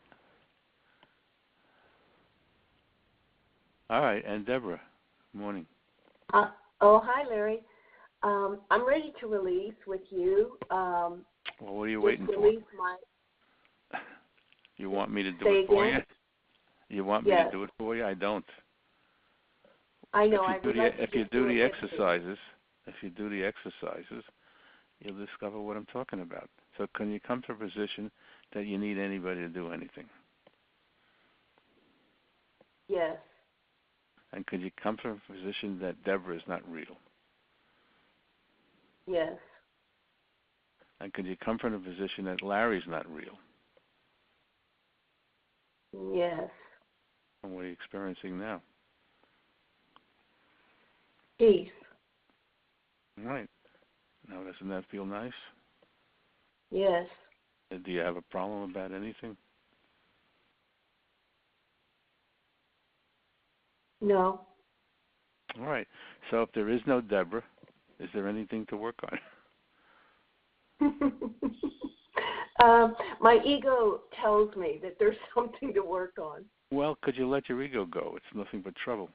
All right, and Deborah, morning. Hi, Larry. I'm ready to release with you. Well, what are you waiting for? You want me to do it for you? You want me to do it for you? I don't. I know. If you do the exercises, you'll discover what I'm talking about. So can you come to a position that you need anybody to do anything? Yes. And could you come to a position that Deborah is not real? Yes. And could you come from a position that Larry's not real? Yes. And what are you experiencing now? Peace. All right. Now, doesn't that feel nice? Yes. Do you have a problem about anything? No. All right. So if there is no Deborah, is there anything to work on? My ego tells me that there's something to work on. Well, could you let your ego go? It's nothing but trouble.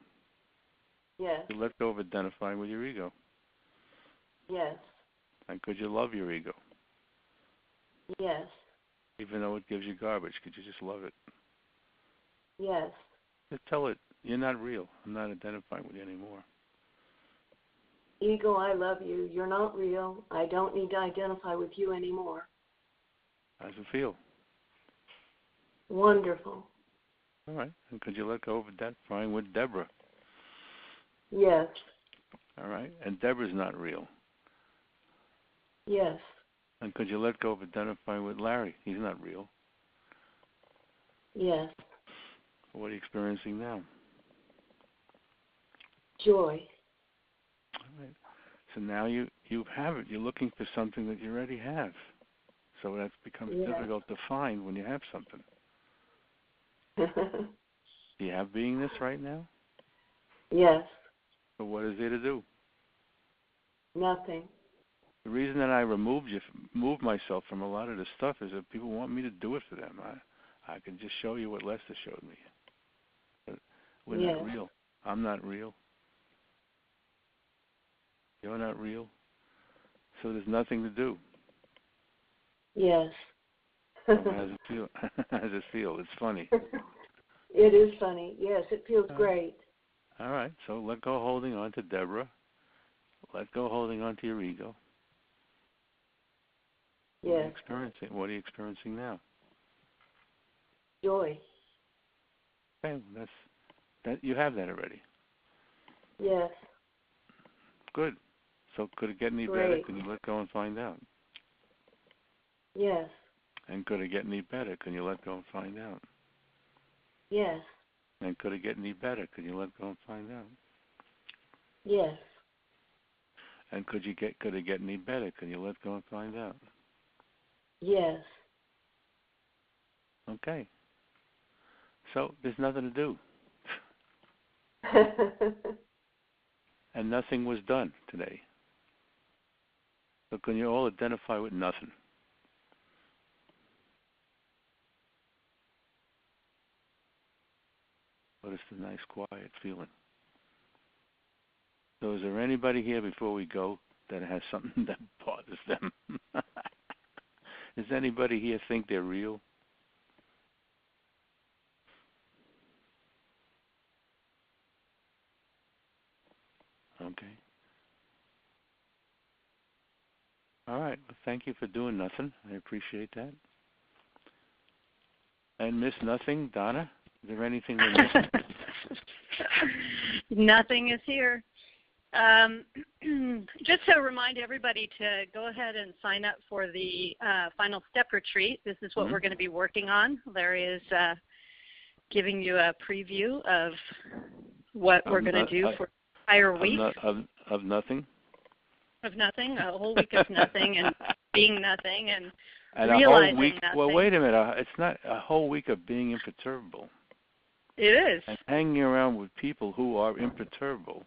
Yes. You let go of identifying with your ego. Yes. And could you love your ego? Yes. Even though it gives you garbage, could you just love it? Yes. Just tell it, you're not real. I'm not identifying with you anymore. Ego, I love you. You're not real. I don't need to identify with you anymore. How does it feel? Wonderful. All right. And could you let go of identifying with Deborah? Yes. All right. And Deborah's not real. Yes. And could you let go of identifying with Larry? He's not real. Yes. What are you experiencing now? Joy. All right. So now you have it. You're looking for something that you already have. So that becomes difficult to find when you have something. Do you have beingness right now? Yes. So what is there to do? Nothing. The reason that I moved myself from a lot of this stuff is that people want me to do it for them. I can just show you what Lester showed me. But we're not real. I'm not real. You're not real. So there's nothing to do. Yes. How does it feel? How does it feel? It's funny. It is funny. Yes, it feels great. All right. So let go holding on to Deborah. Let go holding on to your ego. Yes. What are you experiencing now? Joy. Okay, that you have that already. Yes. Good. So could it get any better? Can you let go and find out? Yes. And could it get any better? Can you let go and find out? Yes. And could it get any better? Can you let go and find out? Yes. And could it get any better? Can you let go and find out? Yes. Okay. So there's nothing to do. And nothing was done today. So can you all identify with nothing? What is the nice, quiet feeling? So is there anybody here before we go that has something that bothers them? Does anybody here think they're real? Okay. All right. Well, thank you for doing nothing. I appreciate that. And Miss Nothing, Donna, is there anything we're missing? Nothing is here. Just to remind everybody to go ahead and sign up for the Final Step Retreat. This is what we're going to be working on. Larry is giving you a preview of what we're going to do for the entire week. Of nothing? Of nothing, a whole week of nothing and being nothing and a realizing whole week, nothing. Well, wait a minute. It's not a whole week of being imperturbable. It is. And hanging around with people who are imperturbable.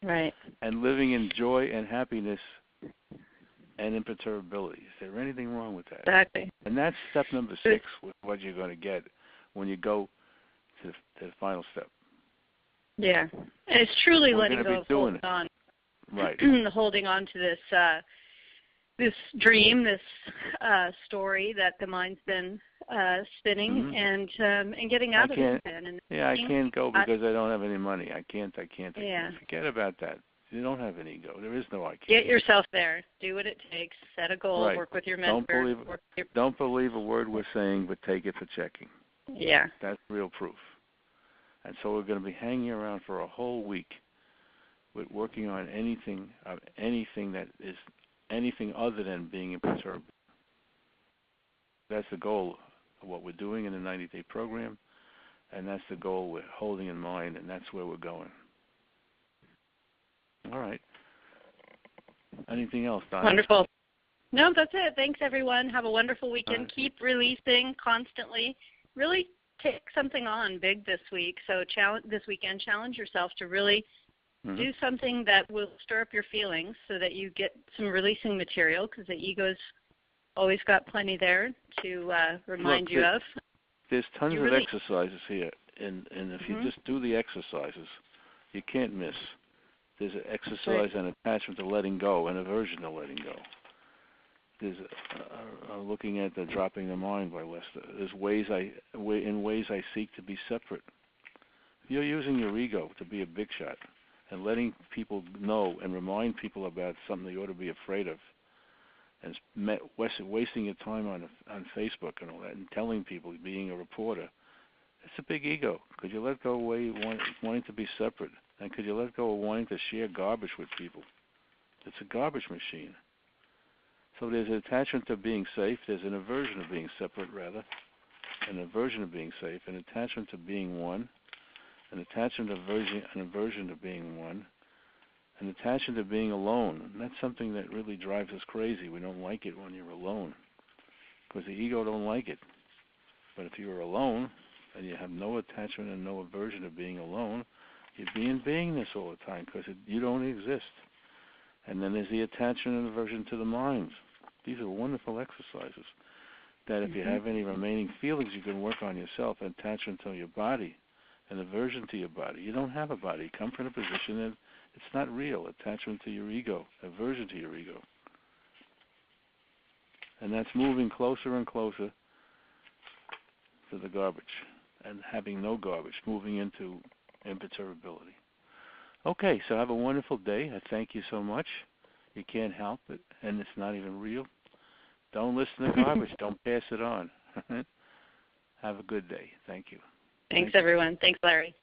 Right. And living in joy and happiness and imperturbability. Is there anything wrong with that? Exactly. And that's step number 6, with what you're going to get when you go to the final step. Yeah. And it's truly letting go of holding on. Right. Holding on to this this dream, this story that the mind's been spinning, and getting out of it. I can't go because I don't have any money. I can't. Yeah. Forget about that. You don't have an ego. There is no I can't. Get yourself there. Do what it takes. Set a goal. Right. Work with your mentor. Don't believe a word we're saying, but take it for checking. Yeah. That's real proof. And so we're going to be hanging around for a whole week with working on anything that is anything other than being imperturbable. That's the goal of what we're doing in the 90-day program, and that's the goal we're holding in mind, and that's where we're going. All right. Anything else, Donna? Wonderful. No, that's it. Thanks, everyone. Have a wonderful weekend. Right. Keep releasing constantly. Really take something on big this week. So this weekend, challenge yourself to really do something that will stir up your feelings so that you get some releasing material, because the ego's always got plenty there to remind you of. There's tons of exercises here, and if you just do the exercises, you can't miss. There's an exercise and attachment to letting go and aversion to letting go. There's looking at the dropping the mind by Lester. There's ways I seek to be separate. If you're using your ego to be a big shot and letting people know and remind people about something they ought to be afraid of, and wasting your time on Facebook and all that, and telling people, being a reporter, it's a big ego. Could you let go of wanting to be separate? And could you let go of wanting to share garbage with people? It's a garbage machine. So there's an attachment to being safe. There's an aversion of being separate, rather. An aversion of being safe. An attachment to being one. An attachment to an aversion to being one. An attachment to being alone. And that's something that really drives us crazy. We don't like it when you're alone, because the ego don't like it. But if you're alone and you have no attachment and no aversion to being alone, you'd be in beingness all the time, because you don't exist. And then there's the attachment and aversion to the mind. These are wonderful exercises that if you have any remaining feelings, you can work on yourself. Attachment to your body and aversion to your body. You don't have a body. You come from a position that it's not real. Attachment to your ego, aversion to your ego. And that's moving closer and closer to the garbage and having no garbage, moving into imperturbability. Okay, so have a wonderful day. I thank you so much. You can't help it, and it's not even real. Don't listen to garbage. Don't pass it on. Have a good day. Thank you. Thanks, everyone. Thanks, Larry.